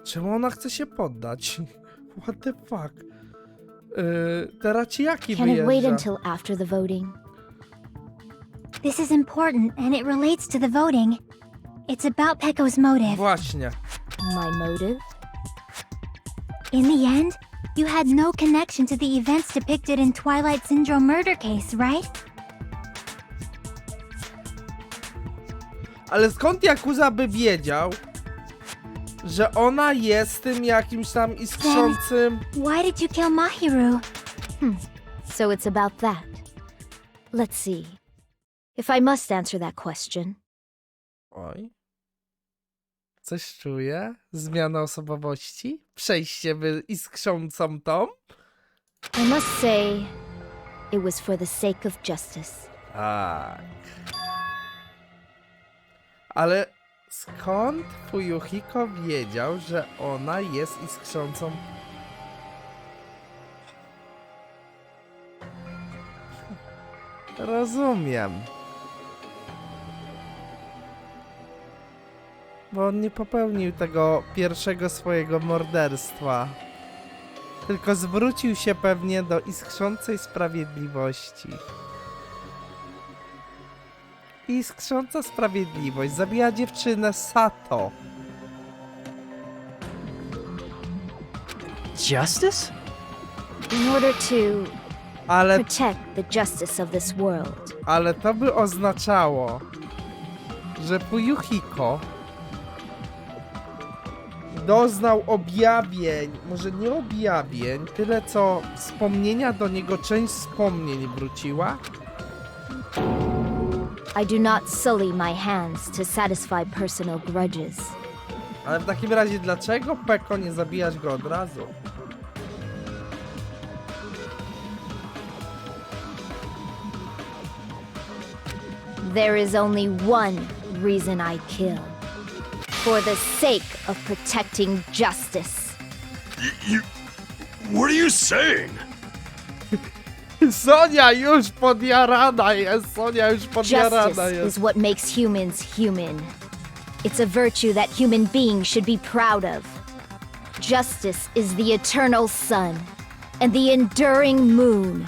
[SPEAKER 1] Czemu ona chce się poddać? What the fuck? Teraz ci jaki
[SPEAKER 8] Can it wait
[SPEAKER 1] wyjeżdża?
[SPEAKER 8] until after the voting?
[SPEAKER 2] This is important and it relates to the voting. It's about Peko's motive.
[SPEAKER 1] Właśnie.
[SPEAKER 8] My motive?
[SPEAKER 2] In the end, you had no connection to the events depicted in Twilight Syndrome murder case, right?
[SPEAKER 1] Ale skąd Yakuza by wiedział, że ona jest tym jakimś tam iskrzącym...
[SPEAKER 2] Why did you kill Mahiru?
[SPEAKER 8] So it's about that. Let's see. If I must answer that question,
[SPEAKER 1] Oj. Coś czuję? Zmiana osobowości? Przejście w iskrzącą tą?
[SPEAKER 8] I must say it was for the sake of justice.
[SPEAKER 1] Tak. Ale skąd Fuyuhiko wiedział, że ona jest iskrzącą? Rozumiem. Bo on nie popełnił tego pierwszego swojego morderstwa. Tylko zwrócił się pewnie do iskrzącej sprawiedliwości. Iskrząca sprawiedliwość zabija dziewczynę Sato.
[SPEAKER 4] Justice?
[SPEAKER 8] In order to
[SPEAKER 1] Ale,
[SPEAKER 8] protect the justice of this world.
[SPEAKER 1] ale to by oznaczało, że Fuyuhiko doznał objawień, może nie objawień, tyle co wspomnienia do niego, część wspomnień wróciła.
[SPEAKER 8] I do not sully my hands to satisfy personal grudges.
[SPEAKER 1] Ale w takim razie dlaczego, Peko, nie zabijasz go od razu?
[SPEAKER 8] There is only one reason I kill. For the sake of protecting justice.
[SPEAKER 5] You... What are you saying?
[SPEAKER 1] Sonia już podjarana jest, Sonia już podjarana
[SPEAKER 8] Justice
[SPEAKER 1] jest.
[SPEAKER 8] is what makes humans human. It's a virtue that human beings should be proud of. Justice is the eternal sun and the enduring moon,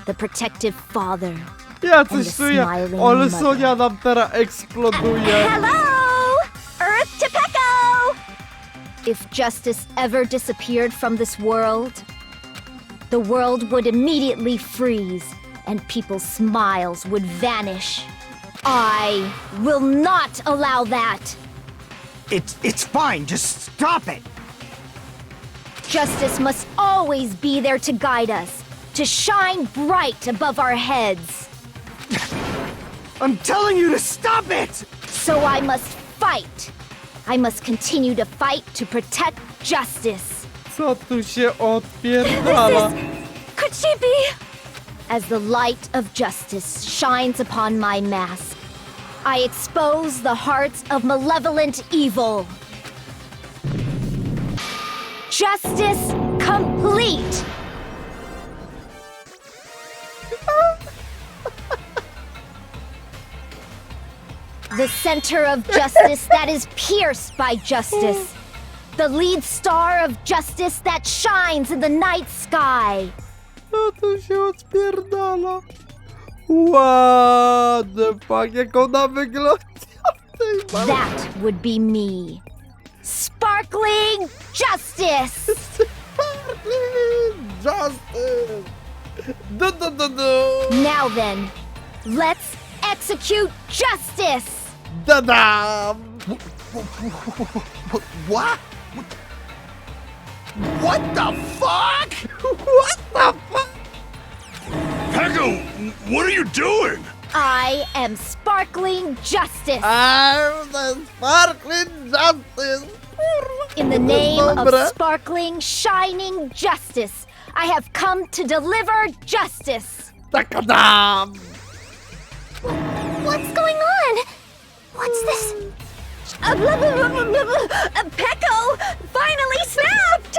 [SPEAKER 8] the protective father.
[SPEAKER 1] Ja
[SPEAKER 8] and
[SPEAKER 1] coś
[SPEAKER 8] the
[SPEAKER 1] czuję,
[SPEAKER 8] smiling
[SPEAKER 1] ale
[SPEAKER 8] mother.
[SPEAKER 1] Sonia nam teraz eksploduje.
[SPEAKER 2] Hello! Earth to Peko!
[SPEAKER 8] If justice ever disappeared from this world, the world would immediately freeze and people's smiles would vanish. I will not allow that!
[SPEAKER 10] It's fine, just stop it!
[SPEAKER 8] Justice must always be there to guide us, to shine bright above our heads.
[SPEAKER 10] I'm telling you to stop it!
[SPEAKER 8] So I must fight. I must continue to fight to protect justice.
[SPEAKER 1] Co tu się odpierdala?
[SPEAKER 2] Could she be?
[SPEAKER 8] As the light of justice shines upon my mask, I expose the hearts of malevolent evil. Justice complete! The center of justice that is pierced by justice. The lead star of justice that shines in the night sky.
[SPEAKER 1] Co tu się odpierdala? What the fuck, jak ona wygląda w tej mapie?
[SPEAKER 8] That would be me. Sparkling justice!
[SPEAKER 1] Justice! Du.
[SPEAKER 8] Now then, let's execute justice!
[SPEAKER 1] Da-dam!
[SPEAKER 12] What? What the fuck?
[SPEAKER 1] What the fuck?
[SPEAKER 5] Peko, what are you doing?
[SPEAKER 8] I am sparkling justice!
[SPEAKER 1] I'm the sparkling justice!
[SPEAKER 8] In the name of
[SPEAKER 1] Dobra.
[SPEAKER 8] sparkling, shining justice, I have come to deliver justice!
[SPEAKER 1] Takadam!
[SPEAKER 2] What's going on? What's this? Peko finally snapped!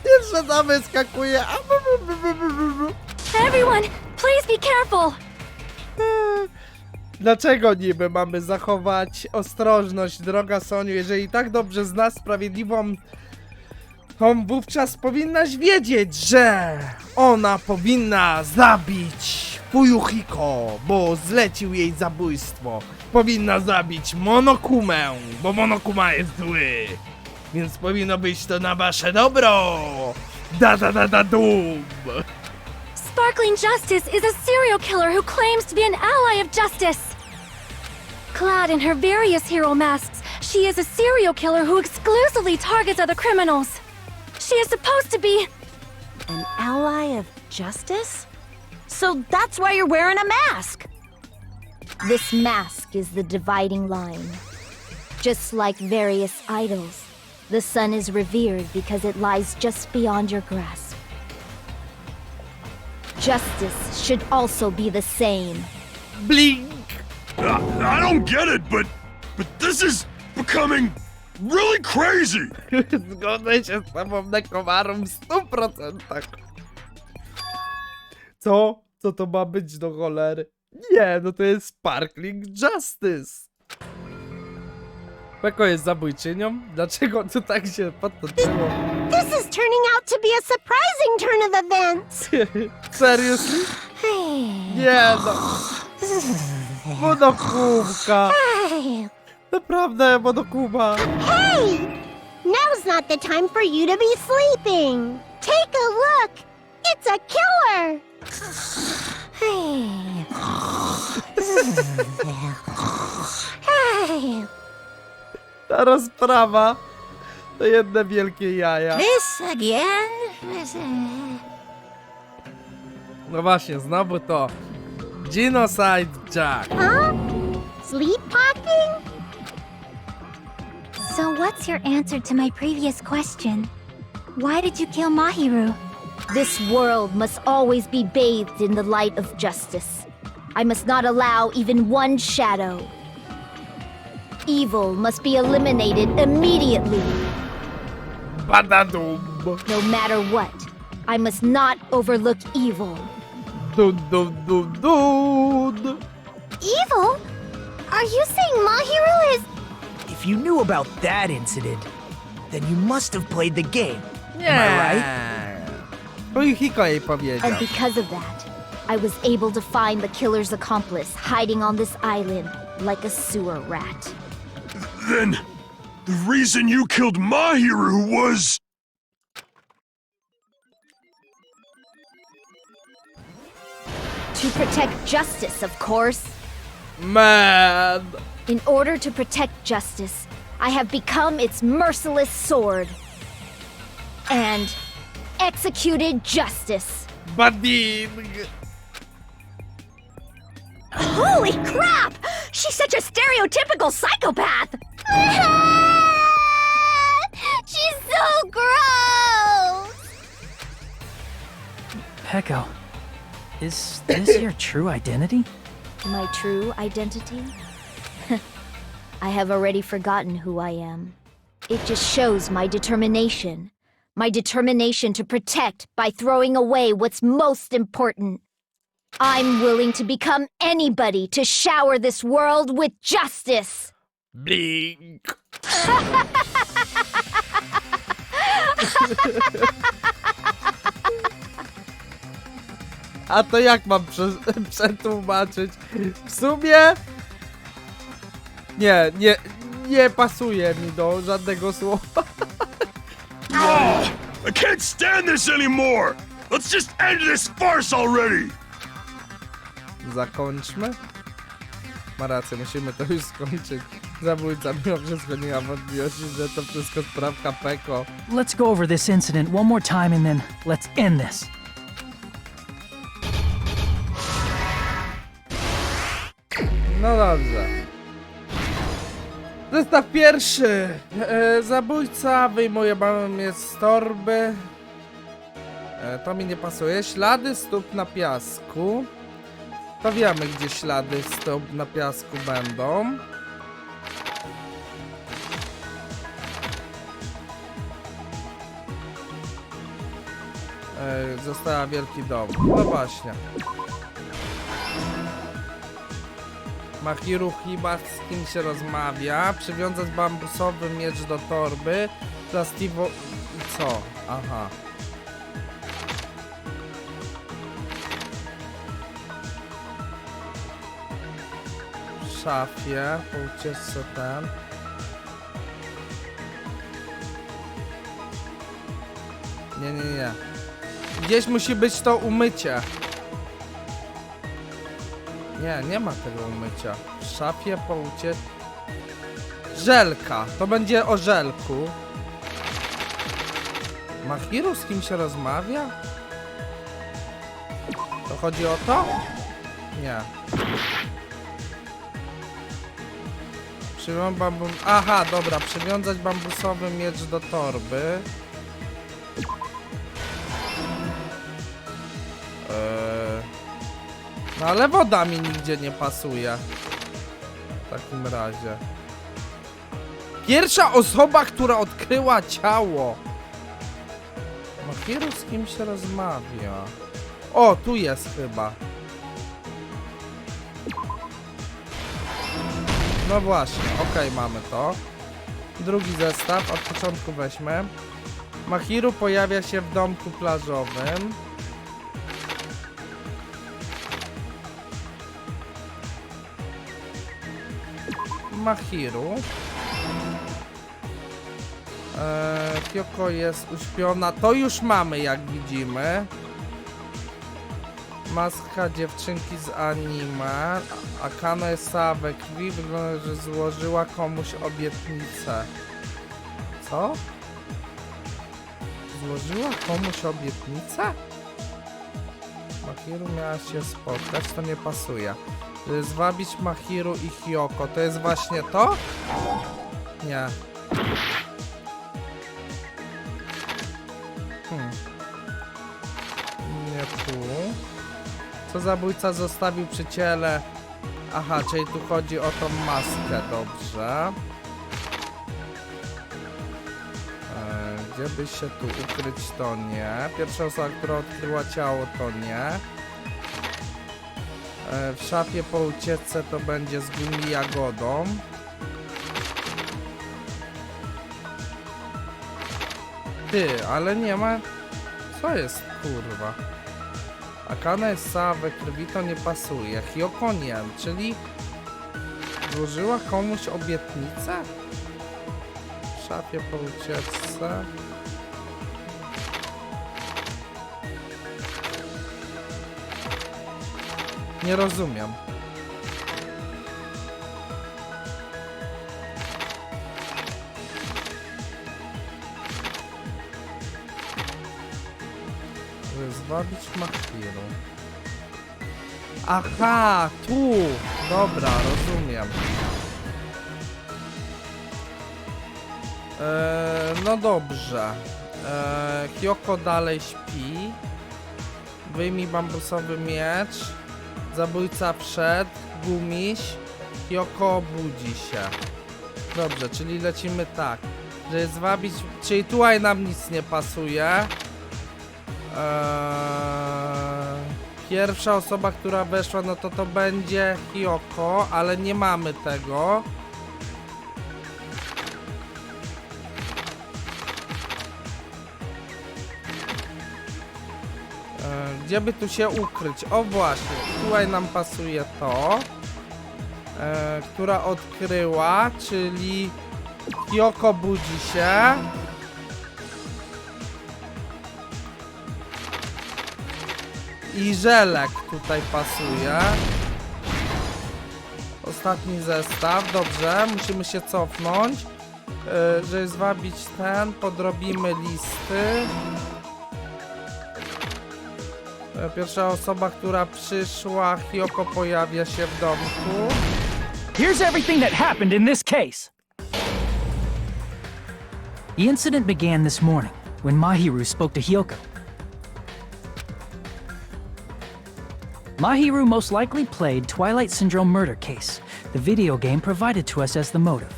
[SPEAKER 1] Jeszcze tam wyskakuje.
[SPEAKER 2] Everyone, please be careful!
[SPEAKER 1] Dlaczego niby mamy zachować ostrożność, droga Soniu, jeżeli tak dobrze znasz sprawiedliwą, to wówczas powinnaś wiedzieć, że ona powinna zabić Fuyuhiko, bo zlecił jej zabójstwo. Powinna zabić Monokumę, bo Monokuma jest zły. Więc powinno być to na wasze dobro. Dum.
[SPEAKER 2] Sparkling Justice is a serial killer who claims to be an ally of justice. Clad in her various hero masks, she is a serial killer who exclusively targets other criminals. She is supposed to be
[SPEAKER 8] An ally of justice? So that's why you're wearing a mask. This mask is the dividing line. Just like various idols, the sun is revered because it lies just beyond your grasp. Justice should also be the same.
[SPEAKER 1] Blink!
[SPEAKER 5] I don't get it, but this is becoming really crazy.
[SPEAKER 1] Zgodzę się z tobą na komarum w 100%. Co? Co to ma być do cholery? Nie, no to jest Sparkling Justice. Peko jest zabójczynią? Dlaczego to tak się potoczyło?
[SPEAKER 3] This is turning out to be a surprising turn of events.
[SPEAKER 1] Seriously? Nie no. Monokubka. Naprawdę monokuba.
[SPEAKER 3] Hey! Now's not the time for you to be sleeping. Take a look. It's a killer.
[SPEAKER 1] Ta rozprawa to jedne wielkie jaja.
[SPEAKER 9] This again?
[SPEAKER 1] No właśnie, znowu to Genocide Jack.
[SPEAKER 3] Huh? Sleepwalking?
[SPEAKER 2] So what's your answer to my previous question? Why did you kill Mahiru?
[SPEAKER 8] This world must always be bathed in the light of justice. I must not allow even one shadow. Evil must be eliminated immediately.
[SPEAKER 1] Badadum.
[SPEAKER 8] No matter what, I must not overlook evil.
[SPEAKER 1] Dun dun dun dun.
[SPEAKER 3] Evil? Are you saying Mahiru is...
[SPEAKER 7] If you knew about that incident, then you must have played the game.
[SPEAKER 1] Nie.
[SPEAKER 7] Am I right?
[SPEAKER 1] Bo Hiko jej powiedział.
[SPEAKER 8] And because of that, I was able to find the killer's accomplice hiding on this island like a sewer rat.
[SPEAKER 5] Then the reason you killed Mahiru was...
[SPEAKER 8] To protect justice, of course.
[SPEAKER 1] Man.
[SPEAKER 8] In order to protect justice, I have become its merciless sword. And executed justice.
[SPEAKER 1] Bading.
[SPEAKER 8] Holy crap! She's such a stereotypical psychopath!
[SPEAKER 3] She's so gross!
[SPEAKER 4] Peko, is this your true identity?
[SPEAKER 8] My true identity? I have already forgotten who I am. It just shows my determination. My determination to protect by throwing away what's most important. I'm willing to become anybody to shower this world with justice.
[SPEAKER 1] Blink. A to jak mam przetłumaczyć? W sumie... Nie pasuje mi do żadnego słowa.
[SPEAKER 5] I can't stand this anymore! Let's just end this farce already!
[SPEAKER 1] Zakończmy. Ma rację, musimy to już skończyć. Zabójca mimo wszystko nie ma wątpliwości, że to wszystko sprawka Peko.
[SPEAKER 4] Let's go over this incident one more time and then let's end this.
[SPEAKER 1] No dobrze. Zestaw pierwszy. Zabójca wyjmuje mnie z torby. To mi nie pasuje. Ślady stóp na piasku. To wiemy, gdzie ślady stóp na piasku będą. Została wielki dom. No właśnie. Mahiru chyba z kim się rozmawia. Przywiązać bambusowy miecz do torby. Plastiwo... I co? Aha. W szafie. Po ucieczce ten. Nie. Gdzieś musi być to umycie. Nie ma tego umycia. W szafie po Żelka. To będzie o żelku. Mahiru z kim się rozmawia? To chodzi o to? Nie. Aha, dobra, przywiązać bambusowy miecz do torby. No ale woda mi nigdzie nie pasuje. W takim razie. Pierwsza osoba, która odkryła ciało. Mahiru z kim się rozmawia? O, tu jest chyba. No właśnie, okej, mamy to. Drugi zestaw, od początku weźmy. Mahiru pojawia się w domku plażowym. Mahiru. Kyoko jest uśpiona. To już mamy, jak widzimy. Maska dziewczynki z anime. Akano jest cała we krwi. Wygląda, że złożyła komuś obietnicę. Co? Złożyła komuś obietnicę? Mahiru miała się spotkać, to nie pasuje. Zwabić Mahiru i Kyoko. To jest właśnie to? Nie. Nie tu. Co zabójca zostawił przy ciele? Aha, czyli tu chodzi o tą maskę, dobrze. Gdzie by się tu ukryć, to nie. Pierwsza osoba, która odkryła ciało, to nie. W szafie po ucieczce to będzie z gumi jagodą. Ty, ale nie ma... Co jest, kurwa? Akana jest cała we krwi, to nie pasuje. Kyoko nie, czyli... Złożyła komuś obietnicę? W szafie po ucieczce... Nie rozumiem. Zwabić Mahiru. Aha, tu! Dobra, rozumiem. No dobrze. Kyoko dalej śpi. Wyjmij bambusowy miecz. Zabójca wszedł. Gumiś. Kyoko budzi się. Dobrze, czyli lecimy tak. Żeby zwabić... Czyli tutaj nam nic nie pasuje. Pierwsza osoba, która weszła, no to będzie Kyoko, ale nie mamy tego. Gdzie by tu się ukryć? O właśnie, tutaj nam pasuje to. Która odkryła, czyli Kyoko budzi się. I żelek tutaj pasuje. Ostatni zestaw, dobrze, musimy się cofnąć. Żeby zwabić ten, podrobimy listy. Pierwsza osoba, która przyszła, Kyoko pojawia się w domku.
[SPEAKER 4] Here's everything that happened in this case. The incident began this morning when Mahiru spoke to Kyoko. Mahiru most likely played Twilight Syndrome Murder Case, the video game provided to us as the motive.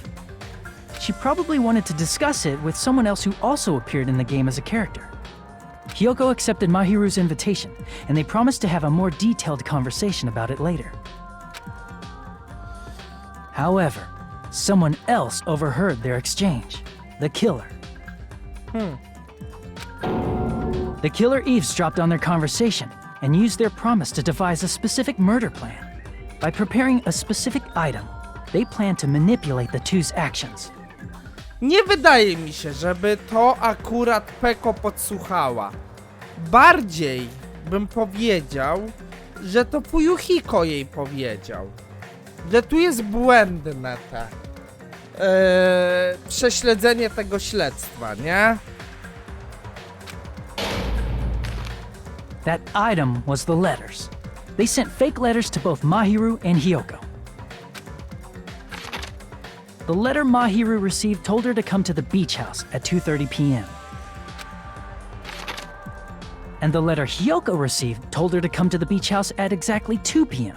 [SPEAKER 4] She probably wanted to discuss it with someone else who also appeared in the game as a character. Kyoko accepted Mahiru's invitation, and they promised to have a more detailed conversation about it later. However, someone else overheard their exchange. The killer. The killer eavesdropped on their conversation and used their promise to devise a specific murder plan. By preparing a specific item, they plan to manipulate the two's actions.
[SPEAKER 1] Nie wydaje mi się, żeby to akurat Peko podsłuchała. Bardziej bym powiedział, że to Fuyuhiko jej powiedział. Że tu jest błędne te prześledzenie tego śledztwa, nie?
[SPEAKER 4] That item was the letters. They sent fake letters to both Mahiru and Hiyoko. The letter Mahiru received told her to come to the beach house at 2:30 p.m. And the letter Hiyoko received told her to come to the beach house at exactly 2 p.m.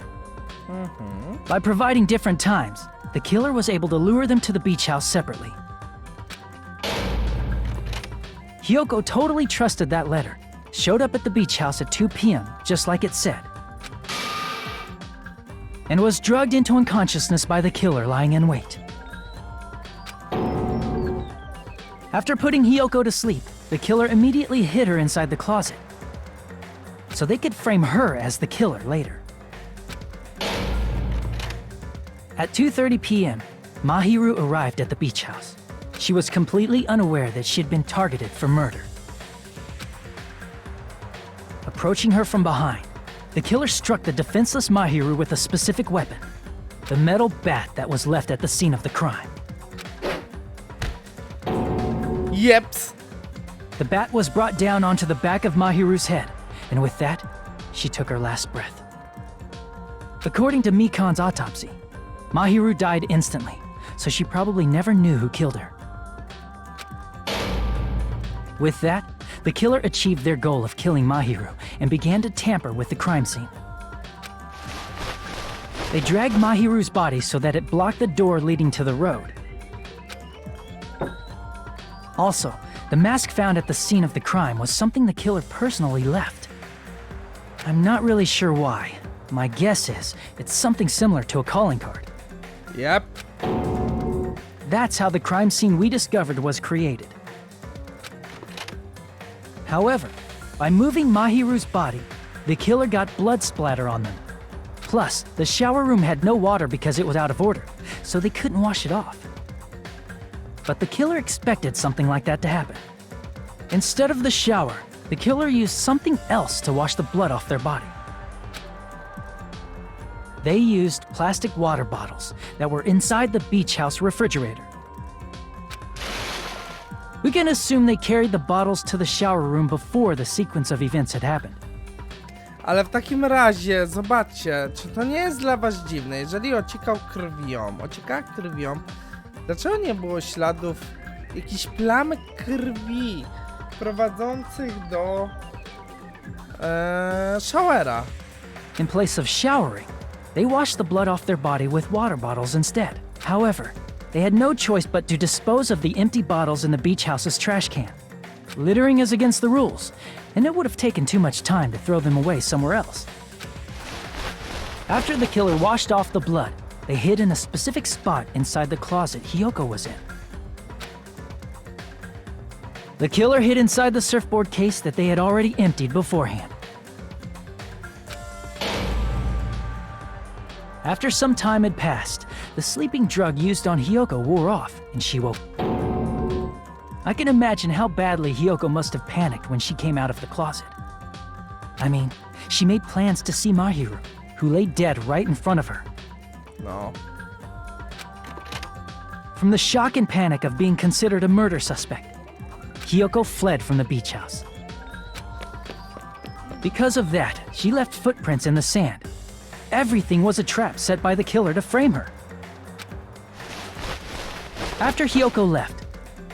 [SPEAKER 4] By providing different times, the killer was able to lure them to the beach house separately. Hiyoko totally trusted that letter, showed up at the beach house at 2 p.m., just like it said, and was drugged into unconsciousness by the killer lying in wait. After putting Hiyoko to sleep, the killer immediately hid her inside the closet, so they could frame her as the killer later. At 2:30 p.m., Mahiru arrived at the beach house. She was completely unaware that she had been targeted for murder. Approaching her from behind, the killer struck the defenseless Mahiru with a specific weapon, the metal bat that was left at the scene of the crime.
[SPEAKER 1] Jeps.
[SPEAKER 4] The bat was brought down onto the back of Mahiru's head, and with that, she took her last breath. According to Mikan's autopsy, Mahiru died instantly, so she probably never knew who killed her. With that, the killer achieved their goal of killing Mahiru and began to tamper with the crime scene. They dragged Mahiru's body so that it blocked the door leading to the road. Also, the mask found at the scene of the crime was something the killer personally left. I'm not really sure why. My guess is it's something similar to a calling card.
[SPEAKER 1] Yep.
[SPEAKER 4] That's how the crime scene we discovered was created. However, by moving Mahiru's body, the killer got blood splatter on them. Plus, the shower room had no water because it was out of order, so they couldn't wash it off. But the killer expected something like that to happen. Instead of the shower, the killer used something else to wash the blood off their body. They used plastic water bottles that were inside the beach house refrigerator. We can assume they carried the bottles to the shower room before the sequence of events had happened.
[SPEAKER 1] Ale w takim razie, zobaczcie, czy to nie jest dla was dziwne, jeżeli ociekała krwią, dlaczego nie było śladów, jakichś plamek krwi prowadzących do showera?
[SPEAKER 4] In place of showering, they washed the blood off their body with water bottles instead. However, they had no choice but to dispose of the empty bottles in the beach house's trash can. Littering is against the rules, and it would have taken too much time to throw them away somewhere else. After the killer washed off the blood, they hid in a specific spot inside the closet Hiyoko was in. The killer hid inside the surfboard case that they had already emptied beforehand. After some time had passed, the sleeping drug used on Hiyoko wore off, and she woke. I can imagine how badly Hiyoko must have panicked when she came out of the closet. I mean, she made plans to see Mahiru, who lay dead right in front of her.
[SPEAKER 1] No.
[SPEAKER 4] From the shock and panic of being considered a murder suspect, Hiyoko fled from the beach house. Because of that, she left footprints in the sand. Everything was a trap set by the killer to frame her. After Hiyoko left,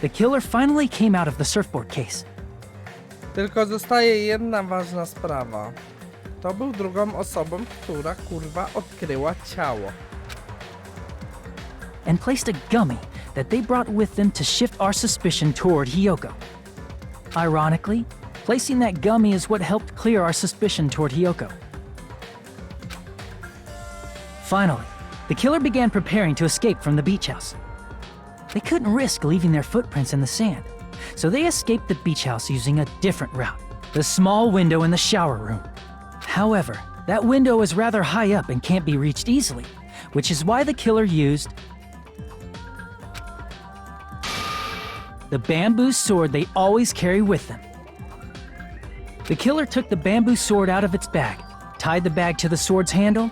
[SPEAKER 4] the killer finally came out of the surfboard case.
[SPEAKER 1] Tylko zostaje jedna ważna sprawa. Kto był drugą osobą, która kurwa odkryła ciało?
[SPEAKER 4] And placed a gummy that they brought with them to shift our suspicion toward Hiyoko. Ironically, placing that gummy is what helped clear our suspicion toward Hiyoko. Finally, the killer began preparing to escape from the beach house. They couldn't risk leaving their footprints in the sand, so they escaped the beach house using a different route, the small window in the shower room. However, that window is rather high up and can't be reached easily, which is why the killer used the bamboo sword they always carry with them. The killer took the bamboo sword out of its bag, tied the bag to the sword's handle,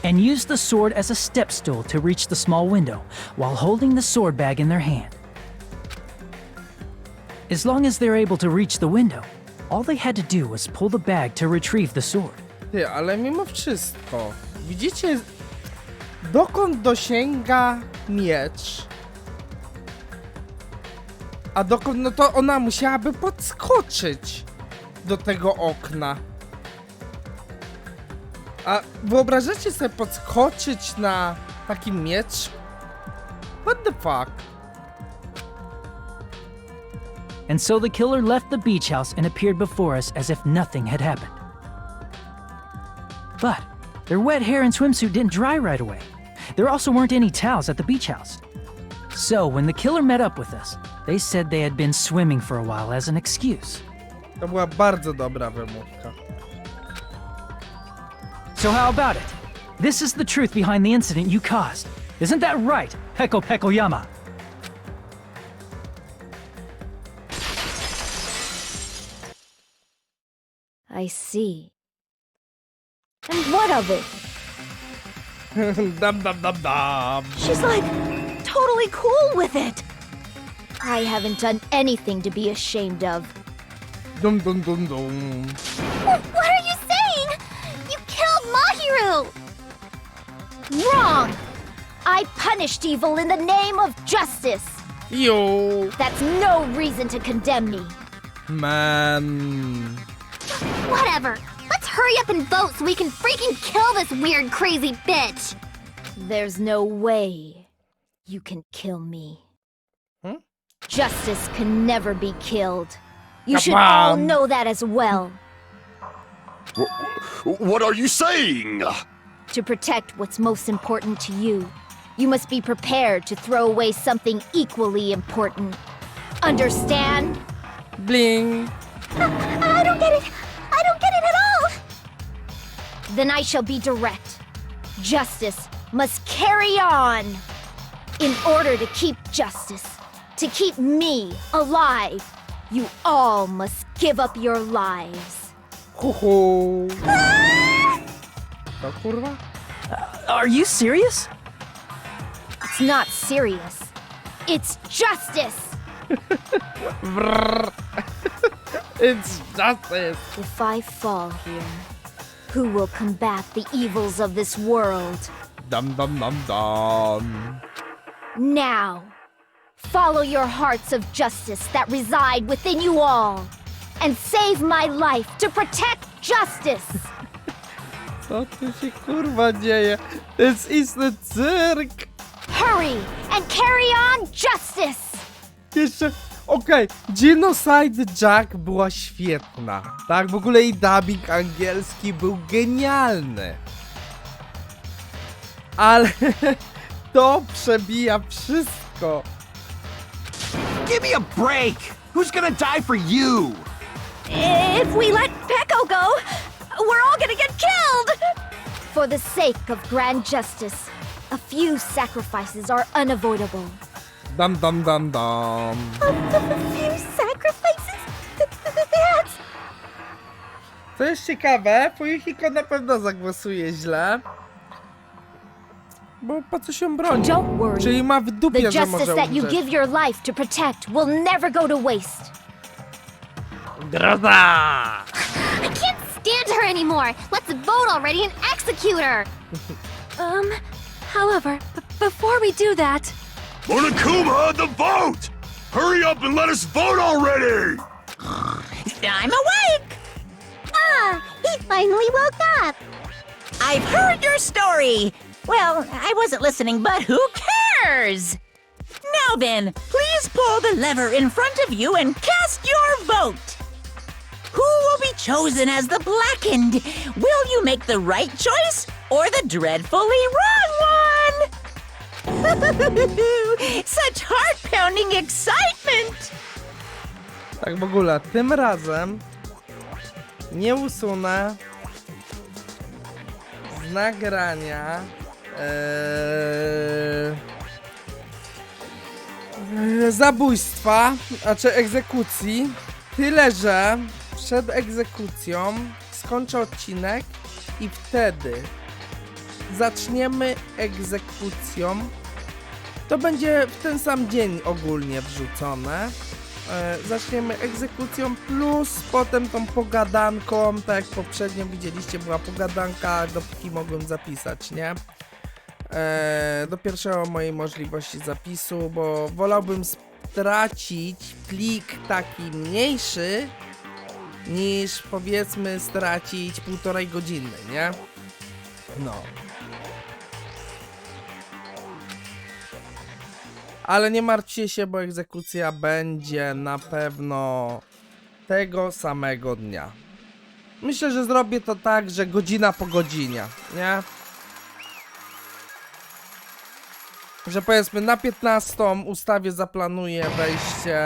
[SPEAKER 4] and used the sword as a step stool to reach the small window while holding the sword bag in their hand. As long as they're able to reach the window, all they had to do was pull the bag to retrieve the sword.
[SPEAKER 1] Ty, ale mimo wszystko, widzicie, dokąd dosięga miecz? A dokąd, no to ona musiałaby podskoczyć do tego okna. A wyobrażacie sobie podskoczyć na taki miecz? What the fuck?
[SPEAKER 4] And so the killer left the beach house and appeared before us as if nothing had happened. But their wet hair and swimsuit didn't dry right away. There also weren't any towels at the beach house. So when the killer met up with us, they said they had been swimming for a while as an excuse.
[SPEAKER 1] To była bardzo dobra wymówka.
[SPEAKER 4] So how about it? This is the truth behind the incident you caused. Isn't that right, Peko Pekoyama?
[SPEAKER 8] I see. And what of it?
[SPEAKER 1] Dum dum dum dum.
[SPEAKER 8] She's like totally cool with it. I haven't done anything to be ashamed of.
[SPEAKER 1] Dum dum dum dum.
[SPEAKER 2] What are you saying? You killed Mahiru!
[SPEAKER 8] Wrong! I punished evil in the name of justice.
[SPEAKER 1] Yo,
[SPEAKER 8] That's no reason to condemn me.
[SPEAKER 1] man.
[SPEAKER 2] Whatever. Let's hurry up and vote so we can freaking kill this weird, crazy bitch.
[SPEAKER 8] There's no way you can kill me.
[SPEAKER 1] Hmm?
[SPEAKER 8] Justice can never be killed. You
[SPEAKER 1] Come
[SPEAKER 8] should all
[SPEAKER 1] on.
[SPEAKER 8] know that as well.
[SPEAKER 6] What are you saying?
[SPEAKER 8] To protect what's most important to you, you must be prepared to throw away something equally important. Understand?
[SPEAKER 1] Bling.
[SPEAKER 2] I don't get it. I don't get it at all.
[SPEAKER 8] Then I shall be direct. Justice must carry on. In order to keep justice, to keep me alive, you all must give up your lives.
[SPEAKER 1] Ho ho. To kurwa?
[SPEAKER 4] Are you serious?
[SPEAKER 8] It's not serious. It's justice.
[SPEAKER 1] It's justice.
[SPEAKER 8] If I fall here, who will combat the evils of this world?
[SPEAKER 1] Dum dum dum dum.
[SPEAKER 8] Now, follow your hearts of justice that reside within you all, and save my life to protect justice.
[SPEAKER 1] Co tu się kurwa dzieje? To jest istny cyrk.
[SPEAKER 8] Hurry and carry on justice.
[SPEAKER 1] Jeszcze, okej, Genocide Jack była świetna. Tak, w ogóle i dubbing angielski był genialny. Ale to przebija wszystko.
[SPEAKER 12] Give me a break! Who's gonna die for you?
[SPEAKER 8] If we let Peko go, we're all gonna get killed! For the sake of grand justice, a few sacrifices are unavoidable.
[SPEAKER 1] Dum dum dum dum.
[SPEAKER 2] Few sacrifices? That's...
[SPEAKER 1] Co jest ciekawe, Fuyuhiko na pewno zagłosuje źle. Bo po co się broni?
[SPEAKER 8] Don't worry.
[SPEAKER 1] Czyli ma w
[SPEAKER 8] The
[SPEAKER 1] dupie, że
[SPEAKER 8] justice
[SPEAKER 1] może
[SPEAKER 8] that you
[SPEAKER 1] umrzeć.
[SPEAKER 8] give your life to protect will never go to waste.
[SPEAKER 1] Droda!
[SPEAKER 2] I can't stand her anymore. Let's vote already and execute her. However, before we do that...
[SPEAKER 5] Monokuma, the vote! Hurry up and let us vote already!
[SPEAKER 9] I'm awake!
[SPEAKER 3] He finally woke up.
[SPEAKER 9] I've heard your story! Well, I wasn't listening, but who cares? Now then, please pull the lever in front of you and cast your vote! Who will be chosen as the blackened? Will you make the right choice or the dreadfully wrong one? Such heart-pounding excitement!
[SPEAKER 1] Tak w ogóle, tym razem nie usunę z nagrania zabójstwa, znaczy egzekucji, tyle że przed egzekucją zakończę odcinek i wtedy zaczniemy egzekucją. To będzie w ten sam dzień ogólnie wrzucone. Zaczniemy egzekucją plus potem tą pogadanką, tak jak poprzednio widzieliście, była pogadanka, dopóki mogłem zapisać, nie? Do pierwszego mojej możliwości zapisu, bo wolałbym stracić plik taki mniejszy, niż powiedzmy stracić 1,5 godziny, nie? No. Ale nie martwcie się, bo egzekucja będzie na pewno tego samego dnia. Myślę, że zrobię to tak, że godzina po godzinie, nie? Że powiedzmy na 15 ustawię, zaplanuję wejście